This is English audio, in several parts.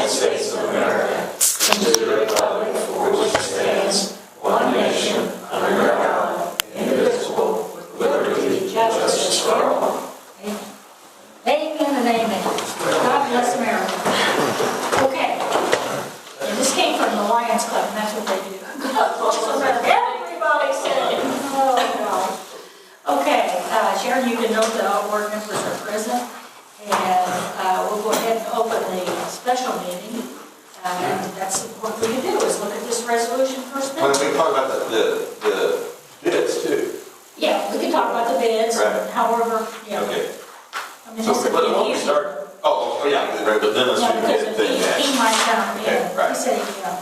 States of America, and to the republic for which it stands, one nation, under God, indivisible, with liberty and justice for all. Amen. Amen and amen. God bless America. Okay. And this came from the Lions Club, and that's what they do. Everybody said it. Oh, no. Okay, Sharon, you can note that all board members are present, and we'll go ahead and open the special meeting. And that's what we can do, is look at this resolution first. Well, we can talk about the bids too. Yeah, we can talk about the bids, Right. however, yeah. Okay. I mean, So, this would but be why don't we easy. start? Oh, yeah, but then let's Yeah, do the because bid thing he next. might come in. Okay, right. He said, yeah.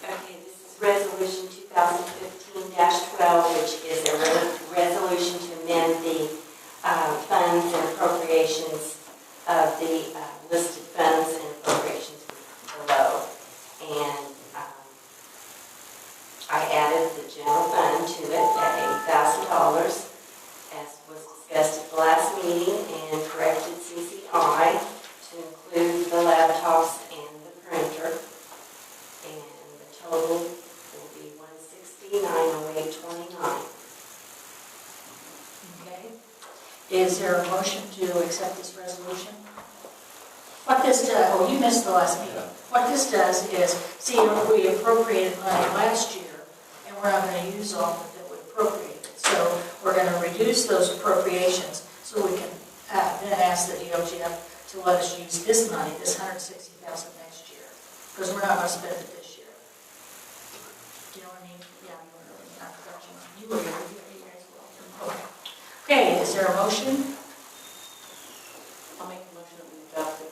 Okay, this is resolution 2015-12, which is a resolution to amend the funds and appropriations of the listed funds and appropriations below. And I added the general fund to it at $8,000, as was discussed at the last meeting, and corrected CCI to include the laptops and the printer. And the total will be $169,0829. Okay. Is there a motion to accept this resolution? What this does, oh, you missed the last meeting. What this does is, see, we appropriated money last year, and we're not going to use all of it that we appropriated. So we're going to reduce those appropriations so we can then ask the DOGF to let us use this money, this $160,000 next year, because we're not going to spend it this year. You know what I mean? Yeah, you were really not production. You were here, you guys will. Okay. Okay, is there a motion? I'll make a motion that we adopt the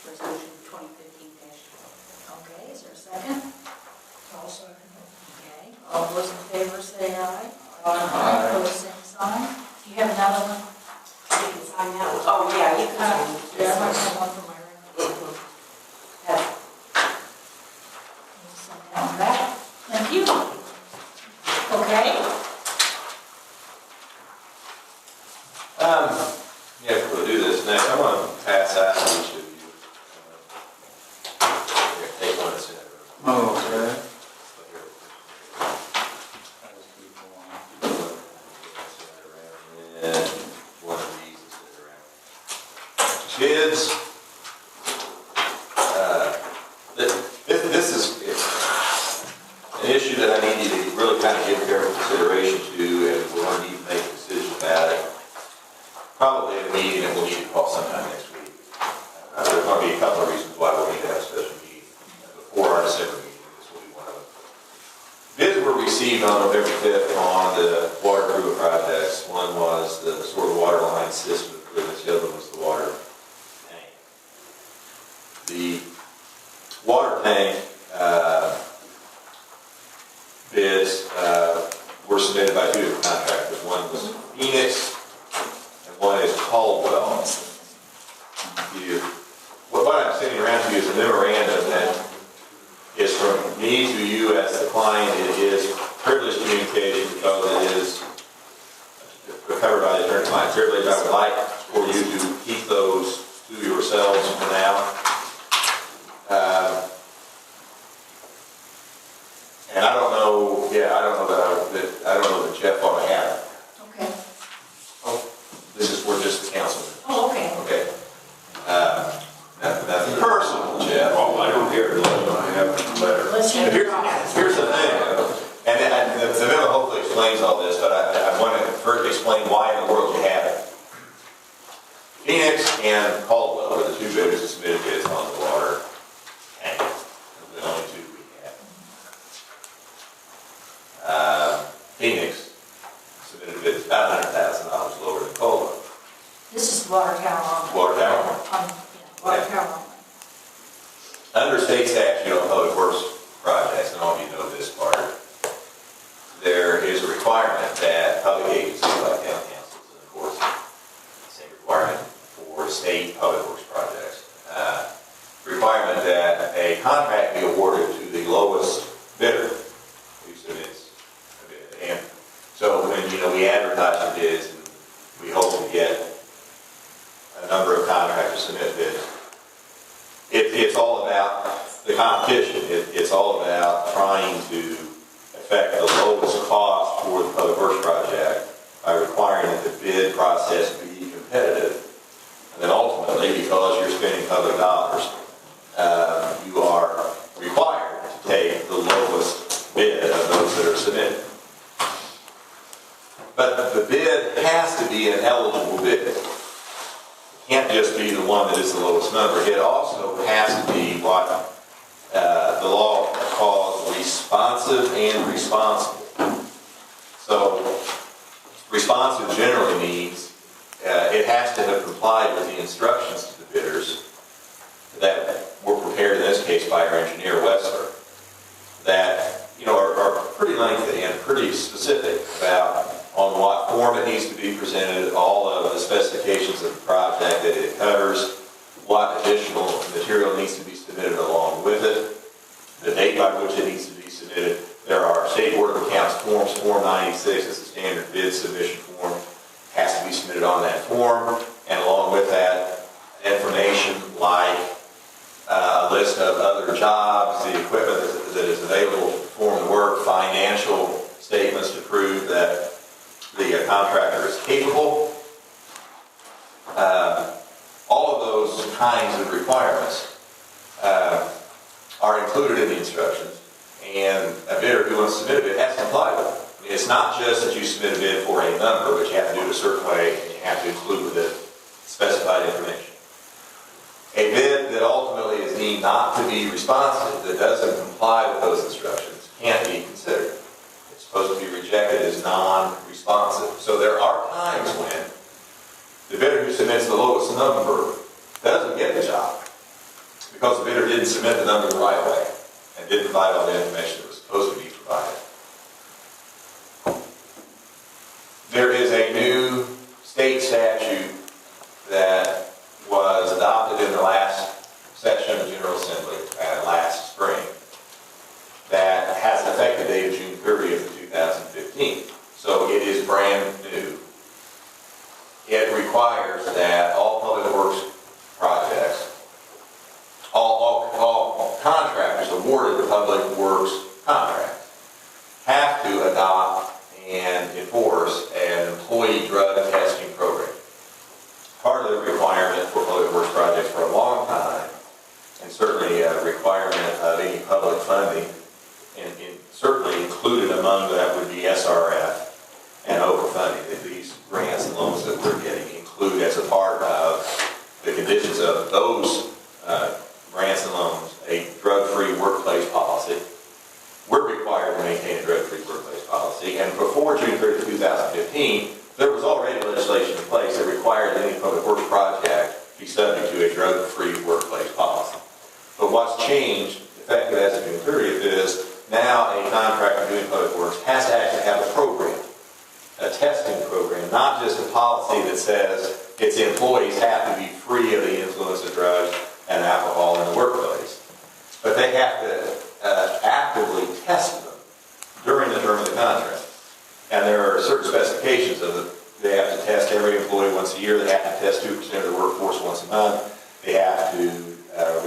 resolution 2015-12. Okay, is there a second? I'll second. Okay, all those in favor say aye. Aye. Opposed, same sign. Do you have another one? You can sign that one. Oh, yeah, you can sign it. Yeah, I might have one for my records. Yeah. Send that one back. Thank you. Okay. Yeah, we'll do this next. I'm going to pass out to each of you. Here, take one and send it over. Oh, okay. And one of these is sitting around. Kids, this is an issue that I need you to really kind of give careful consideration to, and we're going to need to make a decision about it. Probably at a meeting that we'll need to call sometime next week. There's going to be a couple of reasons why we'll need to have a special meeting before our December meeting. This will be one of them. Bids were received on November 5th on the water improvement projects. One was the sort of water line system improvements, the other was the water tank. The water tank bids were submitted by two different contractors. One was Phoenix, and one is Caldwell. What I'm sending around to you is a memorandum that is from me to you as the client. It is privileged communication because it is covered by the attorney-client privilege. I would like for you to keep those to yourselves for now. And I don't know, I don't know that Jeff ought to have it. Okay. This is for just the council. Oh, okay. Okay. Nothing personal, Jeff. Oh, I don't care. I have a letter. Let's hear Here's, it. here's the thing, and the memo hopefully explains all this, but I want to first explain why in the world you have it. Phoenix and Caldwell are the two bidders that submitted bids on the water tank. Those are the only two we have. Phoenix submitted bids about $100,000 lower than Caldwell. This is water tower on. Water tower? Water tower on. Under state statute on public works projects, and all of you know this part, there is a requirement that public agencies like town councils, and of course, same requirement for state public works projects, requirement that a contract be awarded to the lowest bidder who submits a bid. And so when we advertise the bids, and we hope to get a number of contractors submit bids, it's all about the competition. It's all about trying to affect the lowest cost for the public works project by requiring that the bid process be competitive. And then ultimately, because you're spending public dollars, you are required to take the lowest bid of those that are submitted. But the bid has to be an eligible bid. It can't just be the one that is the lowest number. It also has to be what the law calls responsive and responsible. So responsive generally means it has to have complied with the instructions to the bidders that were prepared in this case by our engineer Wessler, that are pretty lengthy and pretty specific about on what form it needs to be presented, all of the specifications of the project that it covers, what additional material needs to be submitted along with it, the date by which it needs to be submitted. There are State Board of Accounts forms. Form 96 is a standard bid submission form. Has to be submitted on that form, and along with that, information like a list of other jobs, the equipment that is available to perform the work, financial statements to prove that the contractor is capable. All of those kinds of requirements are included in the instructions, and a bidder who wants to submit a bid has to comply with it. I mean, it's not just that you submit a bid for a number, but you have to do it a certain way, and you have to include with it specified information. A bid that ultimately is deemed not to be responsive, that doesn't comply with those instructions, can't be considered. It's supposed to be rejected as non-responsive. So there are times when the bidder who submits the lowest number doesn't get the job because the bidder didn't submit the number the right way and didn't provide all the information that was supposed to be provided. There is a new state statute that was adopted in the last session of General Assembly last spring that has an effective date of June 30th of 2015. So it is brand new. It requires that all public works projects, all contractors awarded the public works contract have to adopt and enforce an employee drug testing program. Part of the requirement for public works projects for a long time, and certainly a requirement of any public funding, and certainly included among that would be SRF and OPA funding, that these grants and loans that we're getting include as a part of the conditions of those grants and loans a drug-free workplace policy. We're required to maintain a drug-free workplace policy, and before June 30, 2015, there was already legislation in place that required that any public works project be subject to a drug-free workplace policy. But what's changed, effective as of June 30th, is now a contractor doing public works has to actually have a program, a testing program, not just a policy that says its employees have to be free of the influence of drugs and alcohol in the workplace, but they have to actively test them during the term of the contract. And there are certain specifications of it. They have to test every employee once a year. They have to test 2% of the workforce once a month. They have to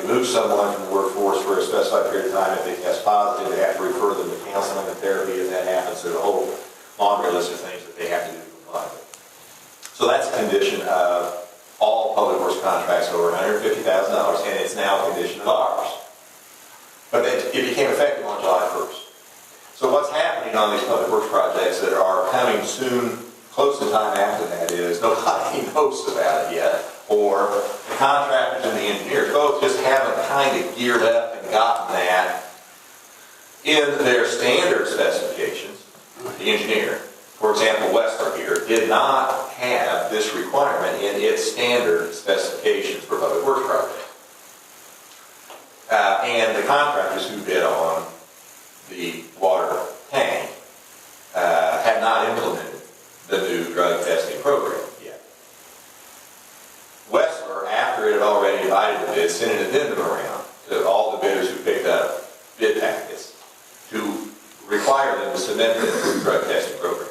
remove someone from the workforce for a specified period of time. If they test positive, they have to refer them to counseling and therapy if that happens. There's a whole laundry list of things that they have to do to comply with. So that's a condition of all public works contracts over $150,000, and it's now a condition of ours. But it became effective on July 1st. So what's happening on these public works projects that are coming soon, close to time after that, is nobody knows about it yet, or the contractors and the engineers both just haven't kind of geared up and gotten that in their standard specifications. The engineer, for example, Westler here, did not have this requirement in its standard specifications for public works projects. And the contractors who bid on the water tank had not implemented the new drug testing program yet. Westler, after it had already divided the bid, sent an addendum around to all the bidders who picked up bid packets to require them to submit the new drug testing program.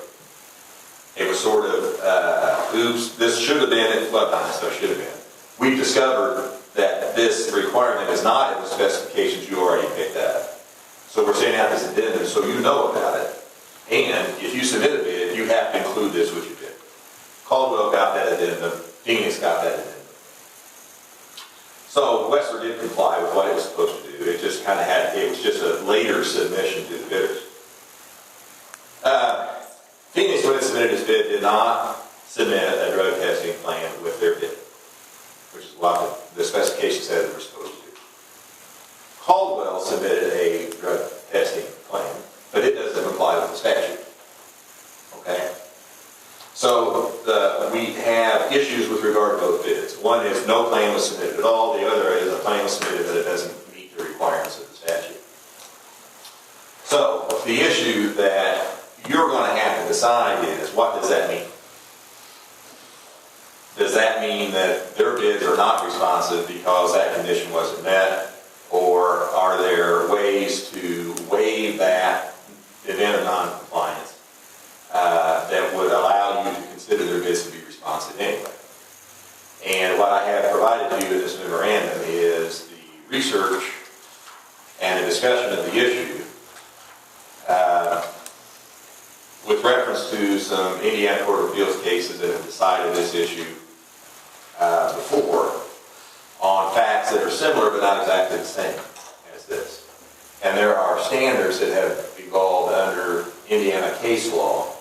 It was sort of, oops, this should have been, well, not so should have been. We discovered that this the requirement is not in the specifications you already picked up. So we're saying out this addendum so you know about it. And if you submit a bid, you have to include this with your bid. Caldwell got that addendum, Phoenix got that addendum. So Westler did comply with what it was supposed to do. It just kind of it was just a later submission to the bidders. Phoenix, when it submitted its bid, did not submit a drug testing plan with their bid, which is what the specification said they were supposed to do. Caldwell submitted a drug testing plan, but it doesn't comply with the statute. Okay? So we have issues with regard to both bids. One is no plan was submitted at all. The other is a plan was submitted, but it doesn't meet the requirements of the statute. So the issue that you're going to have to decide is, what does that mean? Does that mean that their bids are not responsive because that condition wasn't met? Or are there ways to waive that event of non-compliance that would allow you to consider their bids to be responsive anyway? And what I have provided to you in this memorandum is the research and a discussion of the issue with reference to some Indiana Court of Appeals cases that have decided this issue before on facts that are similar but not exactly the same as this. And there are standards that have evolved under Indiana case law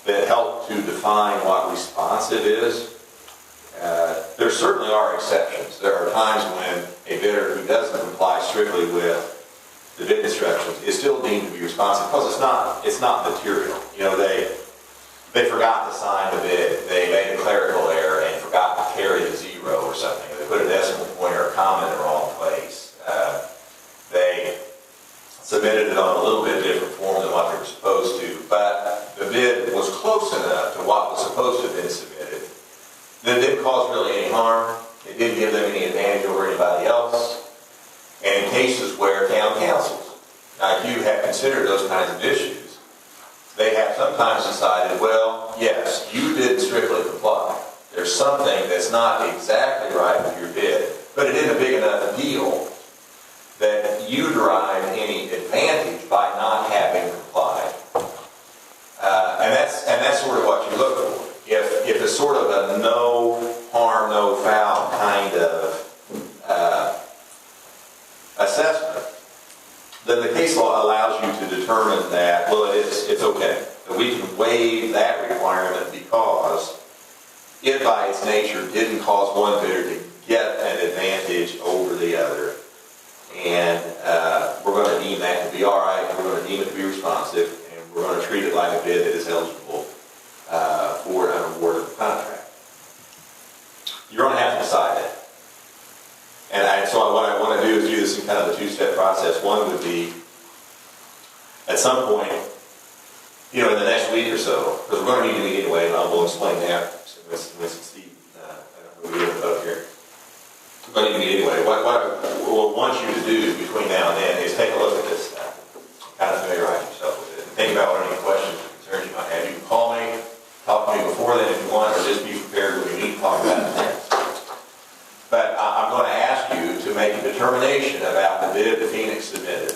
that help to define what responsive is. There certainly are exceptions. There are times when a bidder who doesn't comply strictly with the bid instructions is still deemed to be responsive because it's not material. You know, they forgot to sign the bid. They made a clerical error and forgot to carry the zero or something. They put a decimal point or a comma in the wrong place. They submitted it on a little bit different form than what they were supposed to, but the bid was close enough to what was supposed to have been submitted that it didn't cause really any harm. It didn't give them any advantage over anybody else. And in cases where town councils, now you have considered those kinds of issues, they have sometimes decided, well, yes, you didn't strictly comply. There's something that's not exactly right with your bid, but it isn't a big enough deal that you derive any advantage by not having complied. And that's sort of what you look for. If it's sort of a no harm, no foul kind of assessment, then the case law allows you to determine that, well, it's okay. That we can waive that requirement because it by its nature didn't cause one bidder to get an advantage over the other. And we're going to deem that to be all right, we're going to deem it to be responsive, and we're going to treat it like a bid that is eligible for an award of the contract. You're going to have to decide that. And so what I want to do is do this in kind of a two-step process. One would be, at some point, in the next week or so, because we're going to need to meet anyway, and I will explain that with Steve, we'll be able to vote here. We're going to need to meet anyway. What I will want you to do between now and then is take a look at this stuff, kind of familiarize yourself with it, and think about what any questions or concerns you might have. You can call me, talk to me before then if you want, or just be prepared when you need to talk about it then. But I'm going to ask you to make a determination about the bid that Phoenix submitted.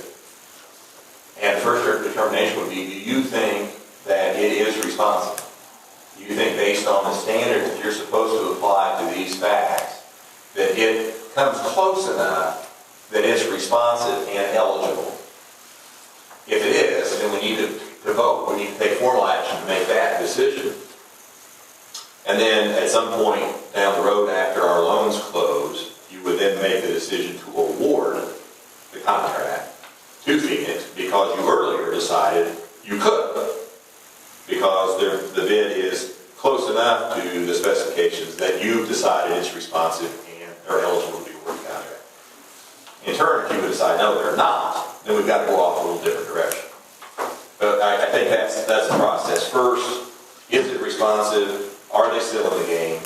And the first determination would be, do you think that it is responsive? Do you think, based on the standards that you're supposed to apply to these facts, that it comes close enough that it's responsive and eligible? If it is, then we need to vote. We need to take formal action to make that decision. And then at some point down the road after our loans close, you would then make the decision to award the contract to Phoenix because you earlier decided you could, because the bid is close enough to the specifications that you've decided it's responsive and they're eligible to be awarded the contract. In turn, if you would decide no, they're not, then we've got to go off a little different direction. But I think that's the process. First, is it responsive? Are they still in the game?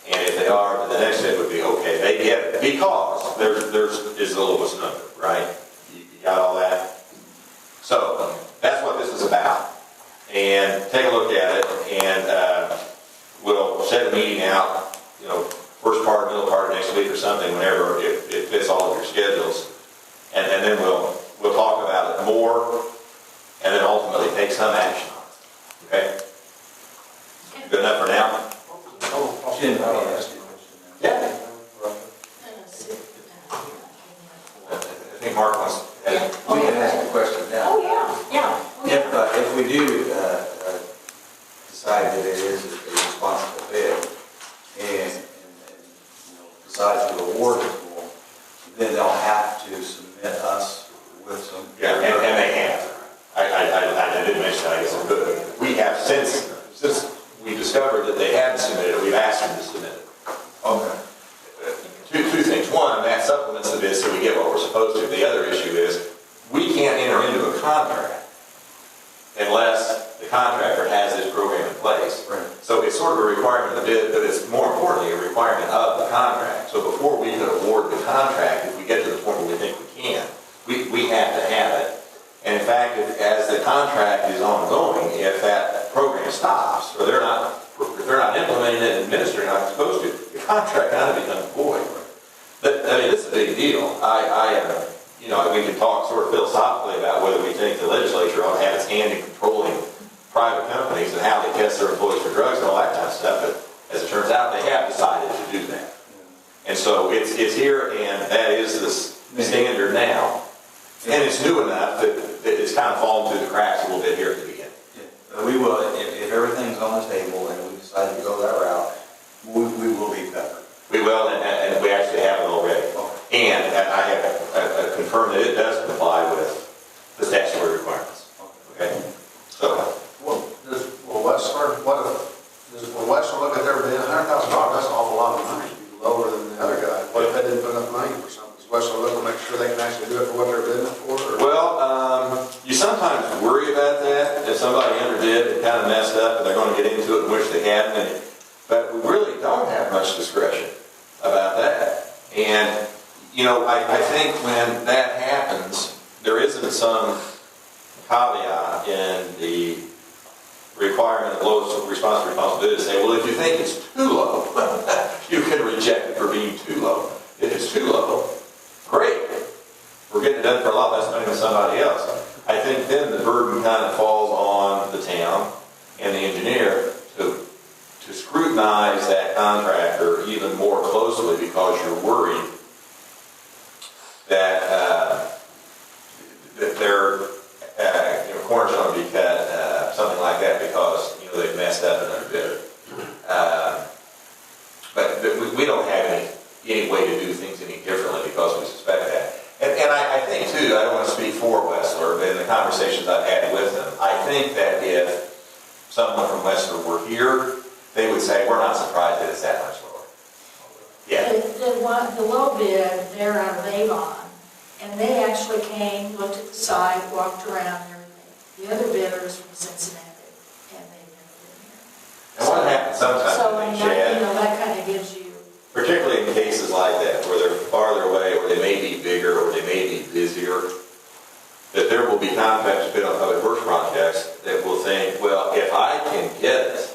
And if they are, then the next step would be, okay, they get it. Because there's is the lowest number, right? You got all that? So that's what this is about. And take a look at it, and we'll set a meeting out, first part, middle part of next week or something, whenever it fits all of your and then we'll talk about it more, and then ultimately take some action on it. Okay? Good enough for now? Jim, I'll ask you a question now. Yeah. I think Mark wants to add. We can ask a question now. Oh, yeah. If we do decide that it is a responsible bid and decide to award it to them, then they'll have to submit us with some. Yeah, and they have. I didn't mention that, I guess I could. We have, since we discovered that they hadn't submitted it, we've asked them to submit it. Okay. Two things. One, that supplements the bid so we get what we're supposed to. The other issue is, we can't enter into a contract unless the contractor has this program in place. Right. So it's sort of a requirement of the bid, but it's more importantly a requirement of the contract. So before we can award the contract, if we get to the point where we think we can, we have to have it. And in fact, as the contract is ongoing, if that program stops, or if they're not implementing it and administering like they're supposed to, the contract kind of becomes void. But, I mean, this is a big deal. We can talk sort of philosophically about whether we think the legislature ought to have its hand in controlling private companies and how they test their employees for drugs and all that kind of stuff, but as it turns out, they have decided to do that. And so it's here, and that is the standard now. And it's new enough that it's kind of fallen through the cracks a little bit here at the beginning. Yeah. We will, if everything's on the table and we decide to go that route, we will be covered. We will, and we actually have it already. And I have confirmed that it does comply with the statutory requirements. Okay? So, Will Westler look at their bid, $100,000, that's an awful lot of money, lower than the other guy. What if they didn't put enough money for something? Does Westler look to make sure they can actually do it for what they're bidding for? Or? well, you sometimes worry about that, if somebody underbid and kind of messed up and they're going to get into it and wish they hadn't. But we really don't have much discretion about that. And, I think when that happens, there isn't some caveat in the requirement of lowest responsibility to say, well, if you think it's too low, you can reject it for being too low. If it's too low, great. We're getting it done for a lot less money than somebody else. I think then the burden kind of falls on the town and the engineer to scrutinize that contractor even more closely because you're worried that their corner's going to be cut, something like that, because they've messed up and underbid. But we don't have any way to do things any differently because we suspect that. And I think too, I don't want to speak for Westler, but in the conversations I've had with them, I think that if someone from Westler were here, they would say, we're not surprised that it's that much lower. Yeah. The low bid, they're out of Avon, and they actually came, looked at the site, walked around and everything. The other bidder is from Cincinnati, and they've never been here. And what happens sometimes, So, Chad, that kind of gives you... particularly in cases like that, where they're farther away, or they may be bigger, or they may be busier, that there will be contractors bid on public works projects that will think, well, if I can get it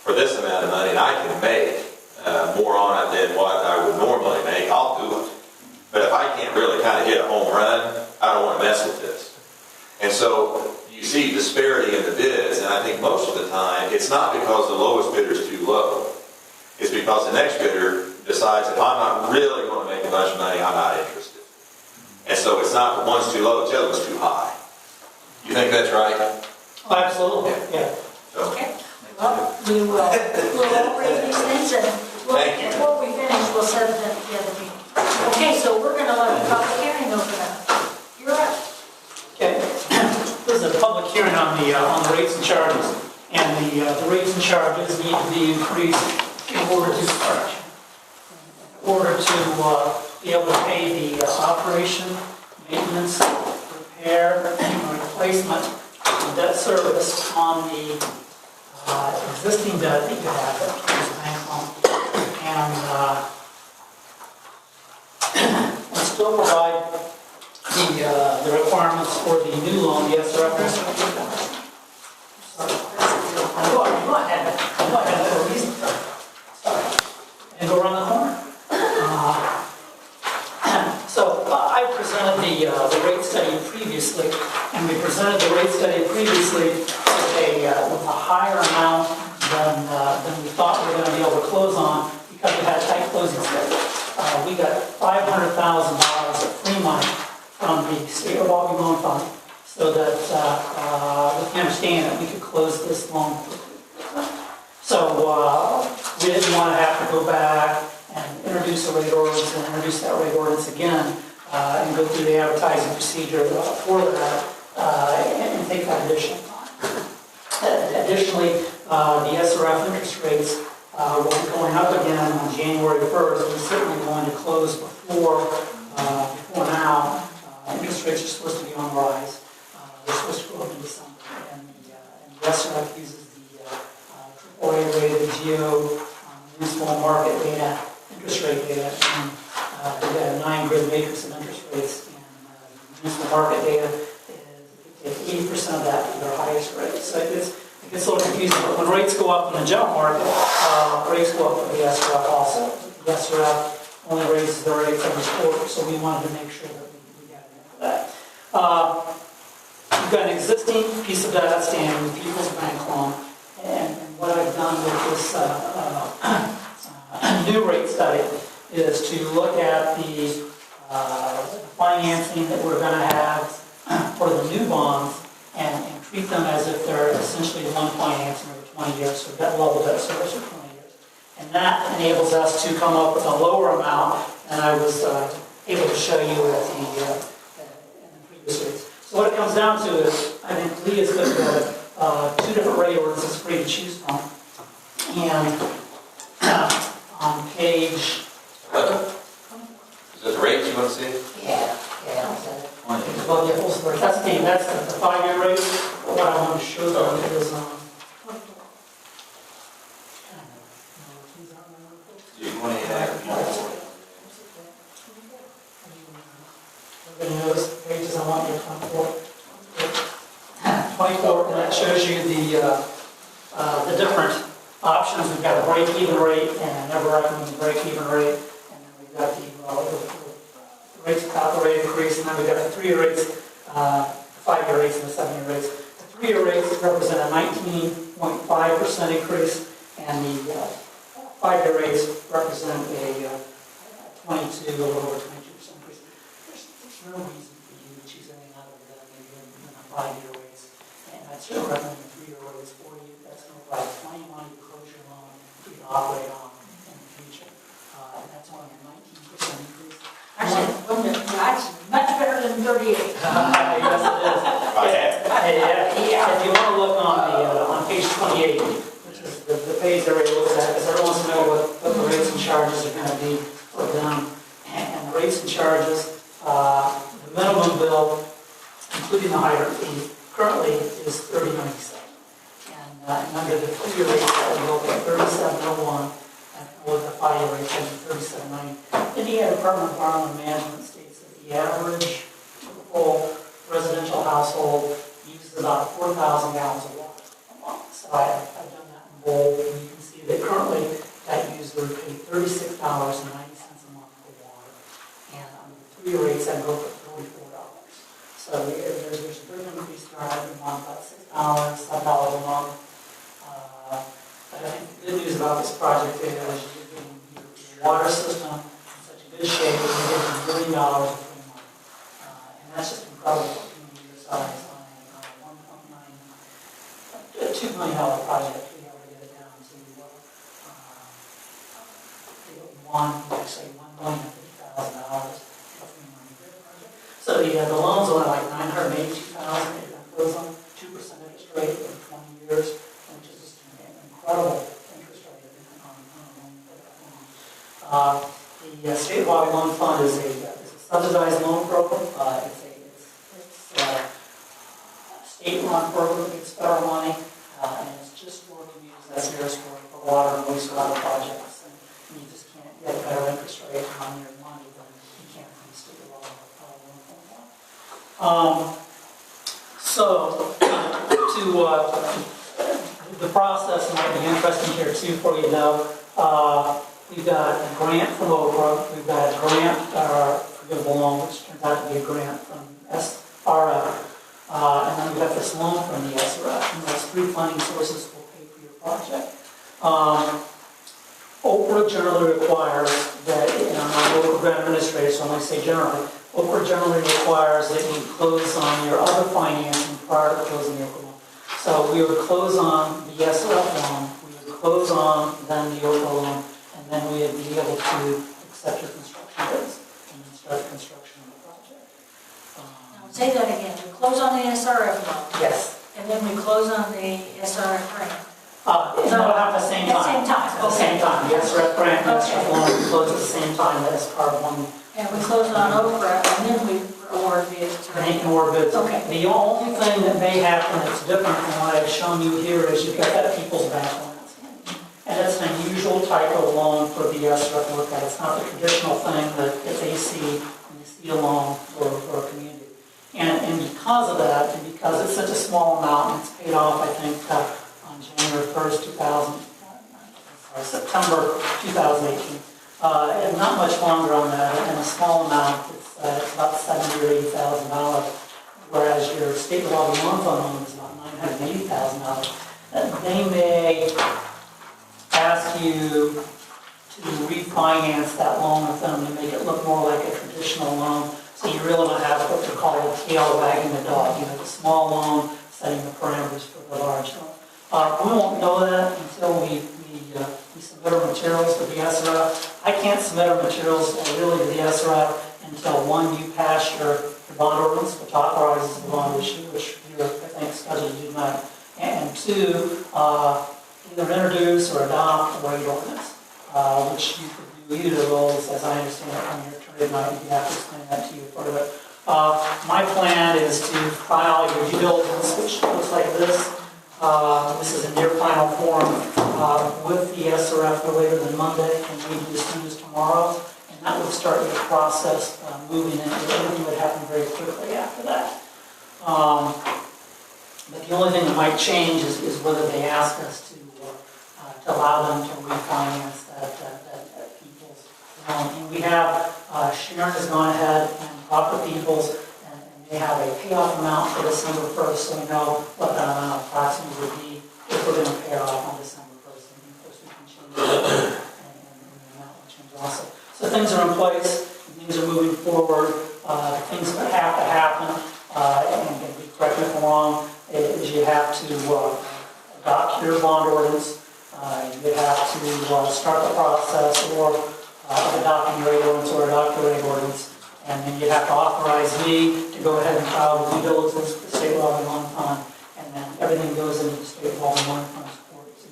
for this amount of money, and I can make more on it than what I would normally make, I'll do it. But if I can't really kind of hit a home run, I don't want to mess with this. And so you see disparity in the bids, and I think most of the time, it's not because the lowest bidder is too low. It's because the next bidder decides, if I'm not really going to make a bunch of money, I'm not interested. And so it's not that one's too low, it's the other one's too high. You think that's right? Oh, absolutely, yeah. So, Okay, well, we'll operate these things, and Thank you. before we finish, we'll set that together meeting. Okay, so we're going to let the public hearing open up. You're up. Okay. This is a public hearing on the rates and charges. And the rates and charges need to be increased in order to be able to pay the operation, maintenance, repair, and replacement of debt service on the existing debt that you have at the bank loan. And we still provide the requirements for the new loan, yes, sir? Go ahead. Go ahead for a reason. And go around the corner. So I presented study previously, and we presented the rate study previously with a higher amount than we thought we were going to be able to close on because we had a tight closing schedule. We got $500,000 of free money from the state revolving loan fund so that with the understanding that we could close this loan quickly. So we didn't want to have to go back and introduce a rate ordinance and introduce that rate ordinance again and go through the advertising procedure for that and take that additional time. Additionally, the SRF interest rates will be going up again on January 1st. We're certainly going to close before now. Interest rates are supposed to be on the rise. They're supposed to go up in December. And the SRF uses the AAA rated GEO municipal market data, interest rate data, and we got a 9 grid matrix of interest rates, and municipal market data is 80% of that to their highest rate. So it gets a little confusing, but when rates go up in the general market, rates go up for the SRF also. The SRF only raises their rates every quarter, so we wanted to make sure that we got in for that. We've got an existing piece of debt outstanding with People's Bank loan, and what I've done with this new rate study is to look at the financing that we're going to have for the new bonds and treat them as if they're essentially one financing over 20 years, so debt level debt service for 20 years. And that enables us to come up with a lower amount than I was able to show you at in the previous rates. So what it comes down to is, I think Lee has got 2 different rate ordinances for you to choose from. And on page... 11? Is that the rates you want to see? Yeah. Well, yeah, that's the 5-year rate. What I want to show them is You want to add? everybody knows the pages I want you to 24, and that shows you the different options. We've got a break-even rate, and I never recommend the break-even rate. And then we've got the rates without the rate increase, and then we've got the 3-year rates, 5-year rates, and the 7-year rates. The 3-year rates represent a 19.5% increase, and the 5-year rates represent a 22, a little over 22% increase. There's no reason for you to choose anything other than the 5-year rates. And I'd still recommend the 3-year rates for you. That's going to provide plenty of money to close your loan for you to operate on in the future. And that's only a 19% increase. Actually, that's much better than 38. Yes, it is. If you want to look on page 28, which is the page everybody looks at, because everyone wants to know what the rates and charges are going to be for them. And the rates and charges, the minimum bill, including the higher fee, currently is $30.97. And under the 3-year rate, that would go up to $37.01. And with the 5-year rate, that would be $37.90. Indiana Department of Environmental Management states that the average typical residential household uses about 4,000 gallons of water a month. So I've done that in bold, and you can see that currently that user pays $36.90 a month for water. And under the 3-year rates, that goes for $44. So there's a big increase there every month, about $6, $7 a month. But I think the good news about this project is you're getting your water system in such a good shape that you're getting $1 billion of free money. And that's just incredible for a community your size on a $2 million project. We able to get it down to $1,050,000 of free money for the project. So the loan's only like $982,000. It goes on 2% interest rate for 20 years, which is just an incredible interest rate on a loan for that loan. The State Revolving Loan Fund is a subsidized loan program. It's a state-run program. It's federal money, and it's just for communities that's nearest for water and wastewater projects. And you just can't get a better interest rate on your money than you can from the State Revolving Loan Fund. So, the process might be interesting here too for you to know. We've got a grant from Oprah. We've got a grant, forgivable loan, which turns out to be a grant from program administrator, so when I say generally, Okra generally requires that you close on your other financing prior to closing your Okra loan. So we would close on the SRF loan, we would close on then the Okra loan, and then we would be able to accept your construction bids and then start the construction of the project. Now, say that again, we close on the SRF loan, Yes. and then we close on the SRF grant. It'll happen at the same time. At the same time, At the same time, the SRF grant and the SRF loan we close at the same time as part of one. And we close on Okra, and then we award bids to. Any more bids. Okay. The only thing that may happen that's different from what I've shown you here is you've got that people's bank loan. And it's an unusual type of loan for the SRF to look at. It's not the traditional thing that if they see when you see a loan for a community. And because of that, and because it's such a small amount, and it's paid off, I think, on January 1st, September 2018. And not much longer on that, and a small amount, it's about $70,000 or $80,000, whereas your state revolving loan fund loan is about $980,000. They may ask you to refinance that loan with them to make it look more like a traditional loan, so you really don't have what they call a tail wagging the dog, the small loan setting the parameters for the large loan. We won't know that until we submit our materials to the SRF. I can't submit our materials really to the SRF until one, you pass your bond ordinance, which authorizes the bond issue, which you're, I think, scheduled to do tonight, and two, either introduce or adopt a rate ordinance, which you could do either of those, as I understand it, from your attorney tonight. You'd have to explain that to you further. My plan is to file your due diligence, which looks like this. This is in near final form with the SRF no later than Monday, and maybe as soon as tomorrow, and that would start your process moving into everything would happen very quickly after that. But the only thing that might change is whether they ask us to allow them to refinance that people's loan. And we have, Sharon has gone ahead and talked to Peoples, and they have a payoff amount for December 1st, so we know what that amount approximately would be if we're going to pay it off on December 1st. And of course, we can change it, and the amount will change also. So things are in place, things are moving forward, things that have to happen, and correct me if I'm wrong, is you have to adopt your bond ordinance, you have to start the process of adopting your rate ordinance or adopt your rate ordinance, and then you have to authorize me to go ahead and file the due diligence with the state revolving loan fund, and then everything goes into the state revolving loan fund's court to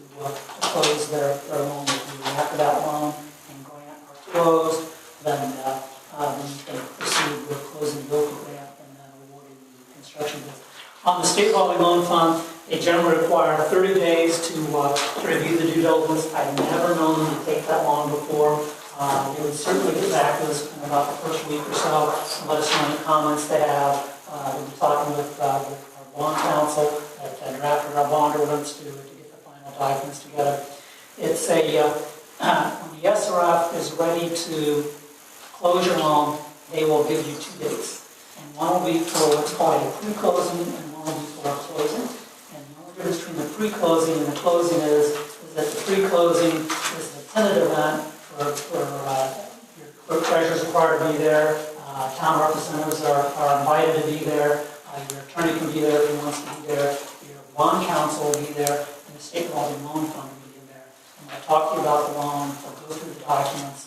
close their loan with you. After that loan and grant are closed, then you can proceed with closing the local grant and then awarding the construction bids. On the state revolving loan fund, they generally require 30 days to review the due diligence. I've never known them to take that long before. They would certainly get back to us in about the first week or so and let us know any comments they have. We'll be talking with our bond counsel that drafted our bond ordinance to get the final documents together. It's when the SRF is ready to close your loan, they will give you 2 dates. And one will be for what's called a pre-closing and one will be for a closing. And the only difference between the pre-closing and the closing is that the pre-closing is the tentative event for your clerk treasurer is required to be there, town representatives are invited to be there, your attorney can be there if he wants to be there, your bond counsel will be there, and the state revolving loan fund will be there. And they'll talk to you about the loan, they'll go through the documents,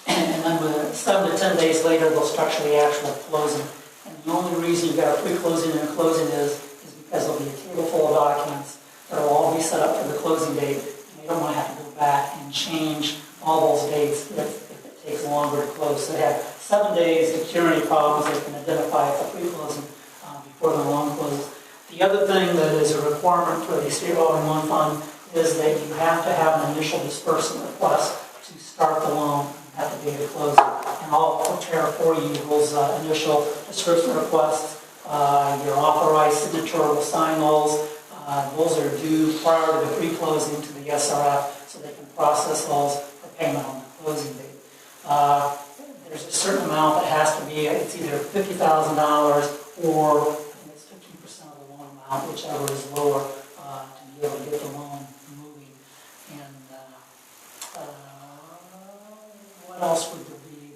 and then within 7 to 10 days later, they'll structure the actual closing. And the only reason you've got a pre-closing and a closing is because there'll be a table full of documents that will all be set up for the closing date. And you don't want to have to go back and change all those dates if it takes longer to close. So they have 7 days to cure any problems they can identify at the pre-closing before the loan closes. The other thing that is a requirement for the state revolving loan fund is that you have to have an initial disbursement request to start the loan at the date of closing. And I'll prepare for you those initial disbursement requests. Your authorized signature will sign those. Those are due prior to the pre-closing to the SRF so they can process those for payment on the closing date. There's a certain amount that has to be, it's either $50,000 or I think it's 15% of the loan amount, whichever is lower, to be able to get the loan moving. And what else would there be?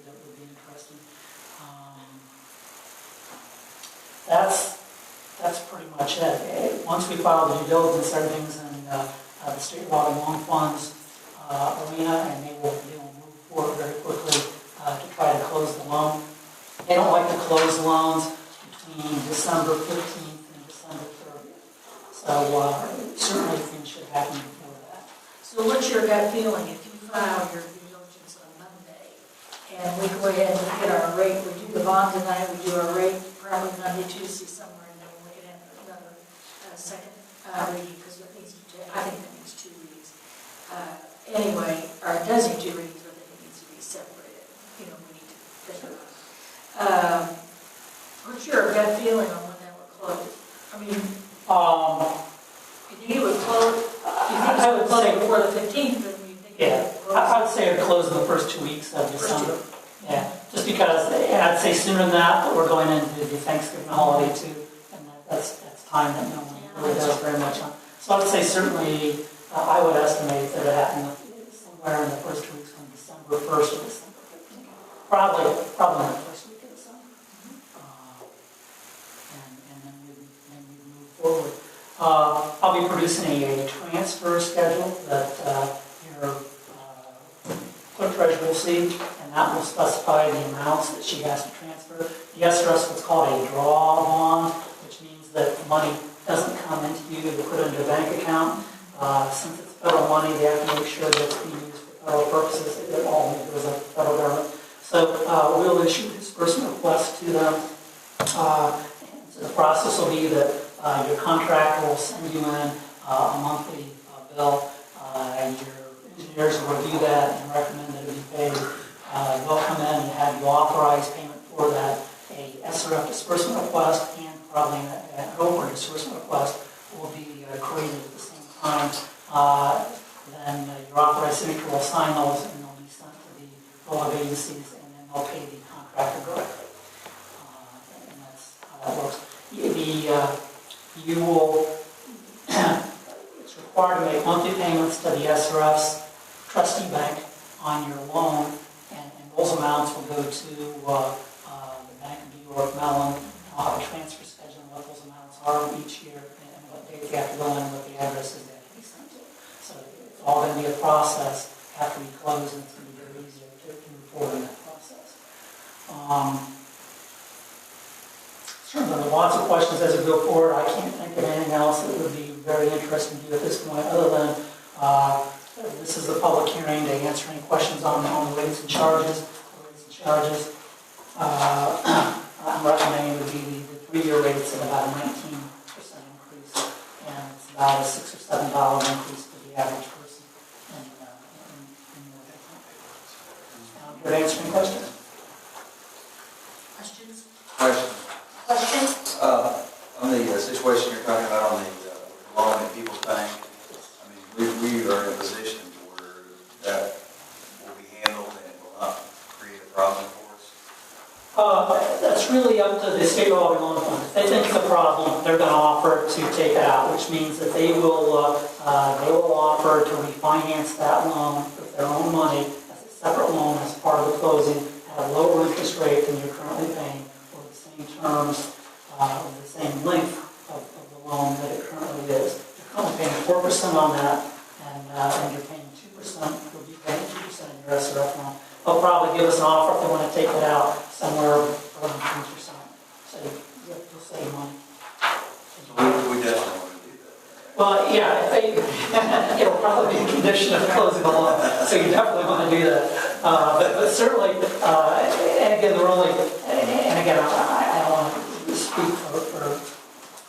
that's pretty much it. Once we file the due diligence, everything's in the state revolving loan funds arena, and they will move forward very quickly to try to close the loan. They don't like to close loans between December 15th and December 30th. So certainly things should happen before that. So what's your gut feeling if you file your due diligence on Monday and we go ahead and get our rate, we do the bond tonight, we do our rate probably Monday, Tuesday, somewhere, and then we'll get in another second reading because it needs to, I think it needs 2 readings. Anyway, or it does need 2 readings, but I think it needs to be separated. You know, we need to figure out. What's your gut feeling on when that would close? I mean, you think it would close? You think it would close before the 15th? But you think Yeah, it would close? I would say it would close in the first 2 weeks of December. Yeah, just because, and I'd say sooner than that, but we're going into the Thanksgiving holiday too, and that's time that no one really does very much on. So I would say certainly, I would estimate that it happened somewhere in the first 2 weeks from December 1st to December 15th. Probably in the first week of December. And then we move forward. I'll be producing a transfer schedule that your clerk treasurer will see, and that will specify the amounts that she has to transfer. The SRS is what's called a draw bond, which means that the money doesn't come into you to put into a bank account. Since it's federal money, they have to make sure that it's being used for federal purposes. It all goes up to the federal government. So we'll issue disbursement requests to them. And so the process will be that your contractor will send you in a monthly bill, and your engineers will review that and recommend that it be paid. They'll come in and have you authorize payment for that, a SRF disbursement request, and probably an over disbursement request will be created at the same time. Then your authorized signature will sign those, and they'll be sent to the relevant agencies, and then they'll pay the contractor directly. And that's how that works. You will, it's required to make monthly payments to the SRF's trustee bank on your loan, and those amounts will go to the Bank of New York Mellon. I'll have a transfer schedule on what those amounts are each year, and what date they have to go in, and what the addresses they have to be sent to. So it's all going to be a process after we close, and it's going to be very easy to move forward in that process. Sure, there are lots of questions as we go forward. I can't think of anything else that would be very interesting to you at this point, other than this is a public hearing to answer any questions on the rates and charges. I'm recommending it would be the 3-year rates at about a 19% increase, and it's about a $6 or $7 increase for the average person in Morgantown. I'm here to answer any questions. Questions? Question. Questions? On the situation you're talking about on the loan at People's Bank, I mean, we are in a position where that will be handled and it will not create a problem for us. That's really up to the state revolving loan fund. If they think it's a problem, they're going to offer to take it out, which means that they will offer to refinance that loan with their own money as a separate loan as part of the closing at a lower interest rate than you're currently paying, or the same terms, or the same length of the loan that it currently is. You're currently paying 4% on that, and you're paying 2%. You'll be paying 2% in your SRF loan. They'll probably give us an offer if they want to take it out somewhere around 2%. So you'll save money. We definitely want to do that. Well, yeah, it'll probably be a condition of closing the loan, so you definitely want to do that. But certainly, and again, I don't want to speak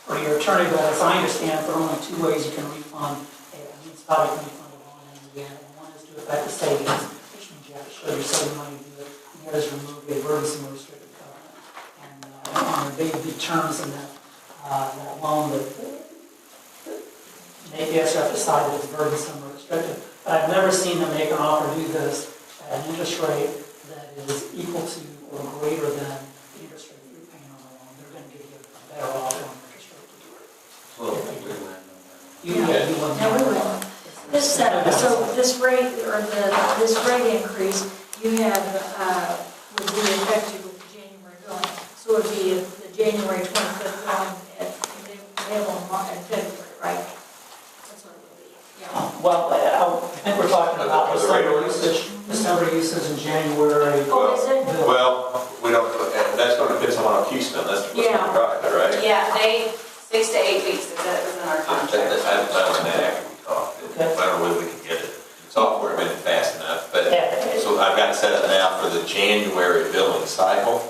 for your attorney, but as I understand, there are only 2 ways you can refund a municipality refund a loan in Indiana. One is to affect the savings, which means you have to show your saving money to do it, and the other is remove a burdensome or restricted covenant. And there may be terms in that loan that make the SRF decide that it's burdensome or restricted. But I've never seen them make an offer to do this at an interest rate that is equal to or greater than the interest rate that you're paying on the loan. They're going to give you a better offer on the interest rate to do it. Well, we win. You wouldn't. No, we will. So this rate, or this rate increase, you have, would be effective with the January billing. So it would be the January 25th paid 6 to 8 weeks, because that was in our contract. I was on that after we talked. I don't know whether we can get it. Software been fast enough, but, Yeah. so I've got it set up now for the January billing cycle.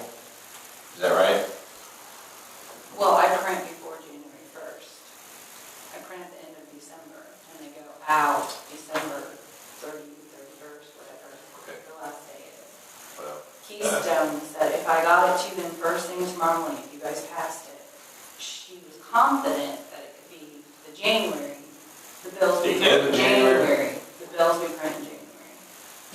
Is that right? Well, I print before January 1st. I print at the end of December, and they go out December 31st, whatever Okay. the last day is. Well, Keystone said if I got it to them first thing tomorrow morning, if you guys passed it, she was confident that it could be the January, the bills we The print end in of January? January. The bills we print in January.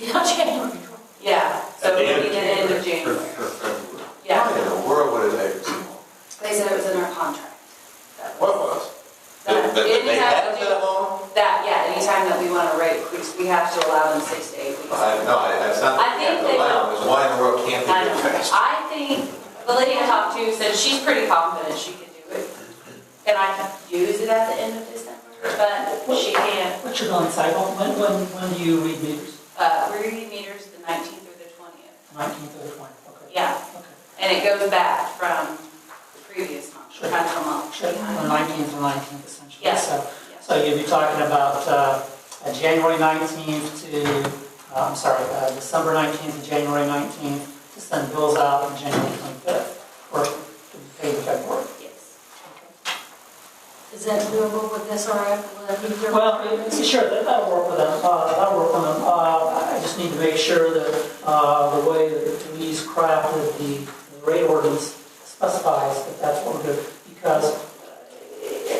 Yeah, January. Yeah, so At the it end would of be the end of January. January. Why Yeah, in the world would it take so long? they said it was in our contract. That What was? That- But they anytime had that we- that long? That, yeah, anytime that we want to rate, we have to allow them 6 to 8 weeks. That's not. I think they allowed. It's why in the world can't they I do know. fast? I think, the lady I talked to said she's pretty confident she could do it. And I could use it at the end of December, but she can't. What's your billing cycle? When do you read meters? We read meters the 19th or the 20th. 19th or the 20th? Okay. Yeah, Okay. and it goes back from the previous month, Sure. kind of a month. Sure, the 19th or 19th essentially. Yeah. So you'd be talking about January 19th to, December 19th to January 19th to send bills out on January 25th, or to be paid in February. Yes. Is that doable with SRF? Will that be doable? Well, sure, that'll work with them. That'll work with them. I just need to make sure that the way that Lee's crafted the rate ordinance specifies that that's what we're doing. Because,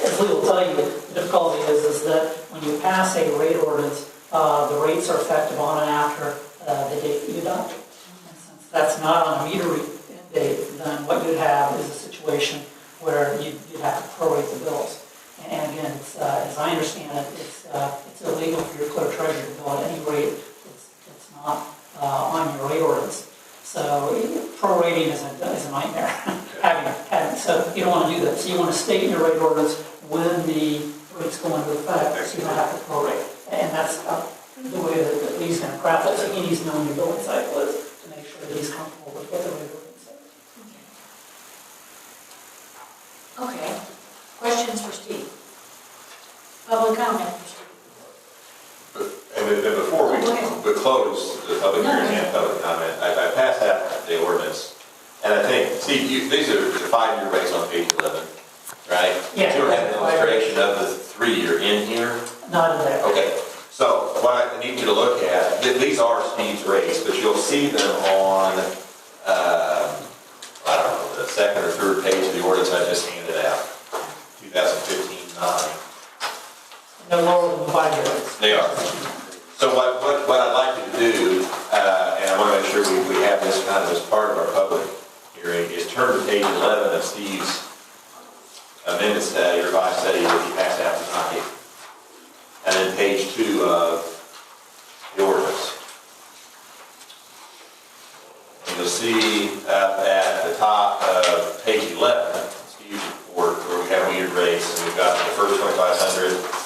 as Lee will tell you, the difficulty is that when you pass a rate ordinance, the rates are effective on and after the date you adopt it. And since that's not on a meter date, then what you'd have is a situation where you'd have to prorate the bills. And again, as I understand it, it's illegal for your clerk treasurer to bill at any rate it's not on your rate ordinance. So prorating is a nightmare. So you don't want to do that. So you want to state in your rate ordinance when the rates go into effect, so you don't have to prorate. And that's the way that Lee's going to craft it. So he needs to know when your billing cycle is to make sure that he's comfortable with what the rate ordinance is. Okay. Questions for Steve? Public comment for Steve? And before we close the public hearing and public comment, I passed out the ordinance. And I think, Steve, these are the 5-year rates on page 11, right? Yeah. You don't have an illustration of the 3-year in here? Not in there. Okay, so what I need you to look at, these are Steve's rates, but you'll see them on, I don't know, the second or third page of the ordinance I just handed out, 2015-9. No lower than the 5-year rates. They are. So what I'd like you to do, and I want to make sure we have this kind of as part of our public hearing, is turn to page 11 of Steve's amended study, revised study that he passed out tonight. And then page 2 of the ordinance. And you'll see at the top of page 11, Steve's report, where we have metered rates, and we've got the first 2,500,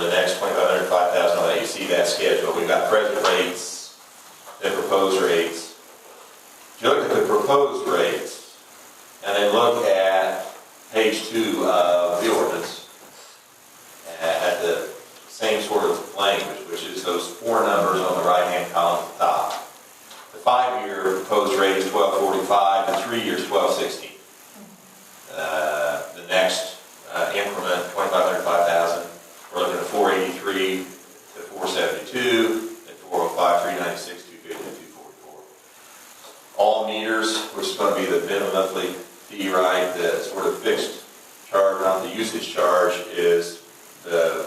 the next 2,500, 5,000, all that. You see that schedule. We've got present rates, then proposed rates. If you look at the proposed rates, and then look at page 2 of the ordinance, at the same sort of language, which is those 4 numbers on the right-hand column at the top. The 5-year proposed rate is 1245, the 3 years 1216. The next increment, 2,500, 5,000, we're looking at 483 to 472, at 405, 396, 250, 244. All meters, which is going to be the minimum monthly fee, right, the sort of fixed charge, not the usage charge, is the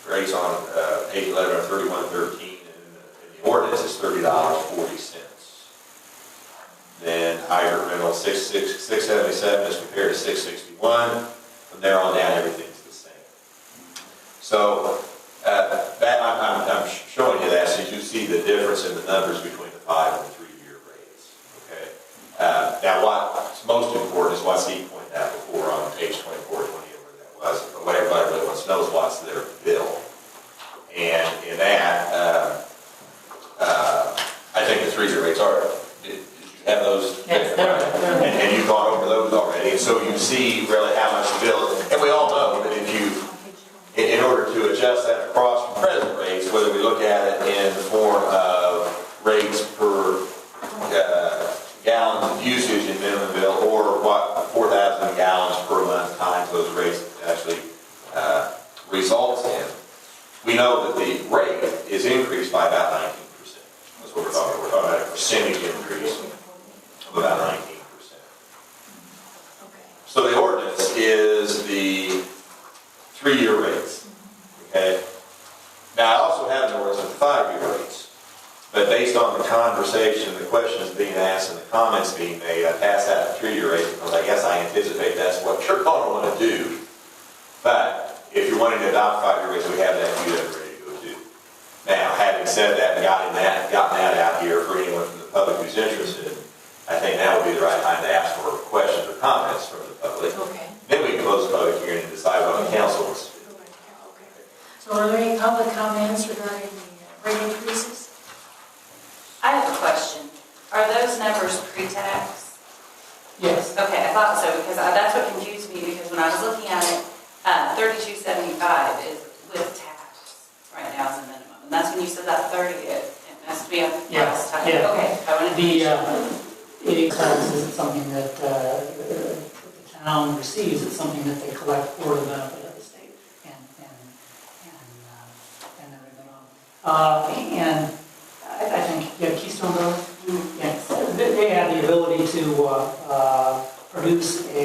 rates on page 11 are $31.13, and the ordinance is $30.40. Then higher rental, $677 as compared to $661. From there on down, everything's the same. So that I'm showing you that so you see the difference in the numbers between the 5 and the 3-year rates. Okay. Now, what's most important is what Steve pointed out before on page 24, 28, where that was. But what everybody really wants to know is what's their bill. And in that, I think the 3-year rates are. Did you have those. Yes, they're- And you've gone over those already, and so you see really how much the bill is. And we all know that if you, in order to adjust that across from present rates, whether we look at it in the form of rates per gallons of usage in minimum bill, or what 4,000 gallons per month times those rates actually results in, we know that the rate is increased by about 19%. That's what we're talking about. We're talking about a percentage increase of about 19%. So the ordinance is the 3-year rates. Okay? Now, I also have an ordinance of 5-year rates. But based on the conversation, the questions being asked, and the comments being made, I passed out the 3-year rate because I guess I anticipate that's what you're going to want to do. But if you're wanting to adopt 5-year rates, we have that queued up ready to go too. Now, having said that and gotten that out here for anyone from the public who's interested, I think now would be the right time to ask for questions or comments from the public. Okay. Then we can close the public hearing and decide what the council wants to do. So are there any public comments regarding the rate increases? I have a question. Are those numbers pre-tax? Yes. Okay, I thought so, because that's what confused me, because when I was looking at it, 3275 is with tax right now as a minimum. And that's when you said that 30, it must be a last time. Yeah. Okay, I wanted to make sure. The tax isn't something that the town receives, it's something that they collect for the benefit of the state and everything on. And I think, Keystone Road, yes, they have the ability to produce a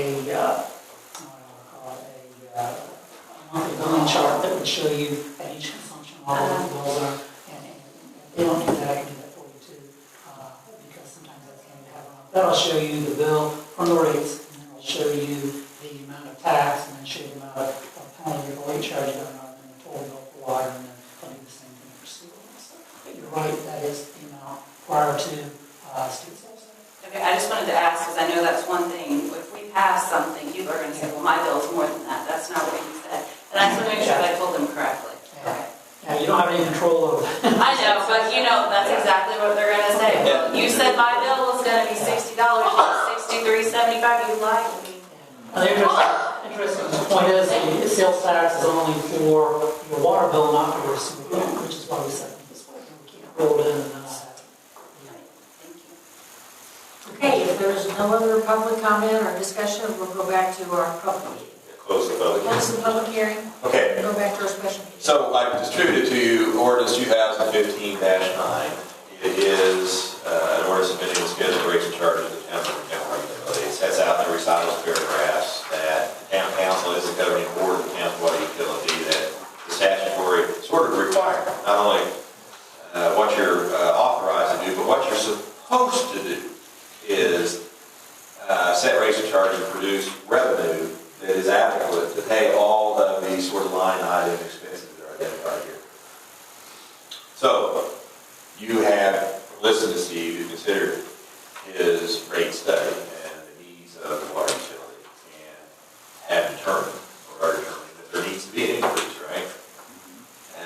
monthly billing chart that would show you at each consumption level what the bills are, and they don't do that, I can do that for you too, because sometimes that's going to happen. That'll show you the bill from the rates, and then it'll show you the amount of tax, and then show you the amount of penalty or late charge going on, and then the total bill for water, and then they'll do the same thing for sewer and stuff. But you're right, that is the amount prior to state sales. Okay, I just wanted to ask, because I know that's one thing. If we pass something, people are going to say, well, my bill's more than that. That's not what you said. And I just want to make sure that I told them correctly. Okay. Yeah, you don't have any control over that. I know, but that's exactly what they're going to say. Well, you said my bill was going to be $60, $63.75. You lied to me. The interesting point is, the sales tax is only for your water bill, not for your sewer bill, which is why we set it this way. We can't roll it in and then have it. Thank you. Okay, if there's no other public comment or discussion, we'll go back to our public meeting. Close the public hearing. Close the public hearing. Okay. Go back to our special meeting. So I've distributed to you ordinance 2015-9. It is an ordinance amending the schedule of rates and charges of the town of Morgantown utility. It sets out in the recital paragraphs that the town council is the governing board of the town's water utility, that the statutory sort of require not only what you're authorized to do, but what you're supposed to do is set rates and charges and produce revenue that is adequate to pay all of these sort of line item expenses that are identified here. So, you have listened to Steve, you considered his rate study and the needs of the water utility, and have determined, or are determining, that there needs to be an increase, right?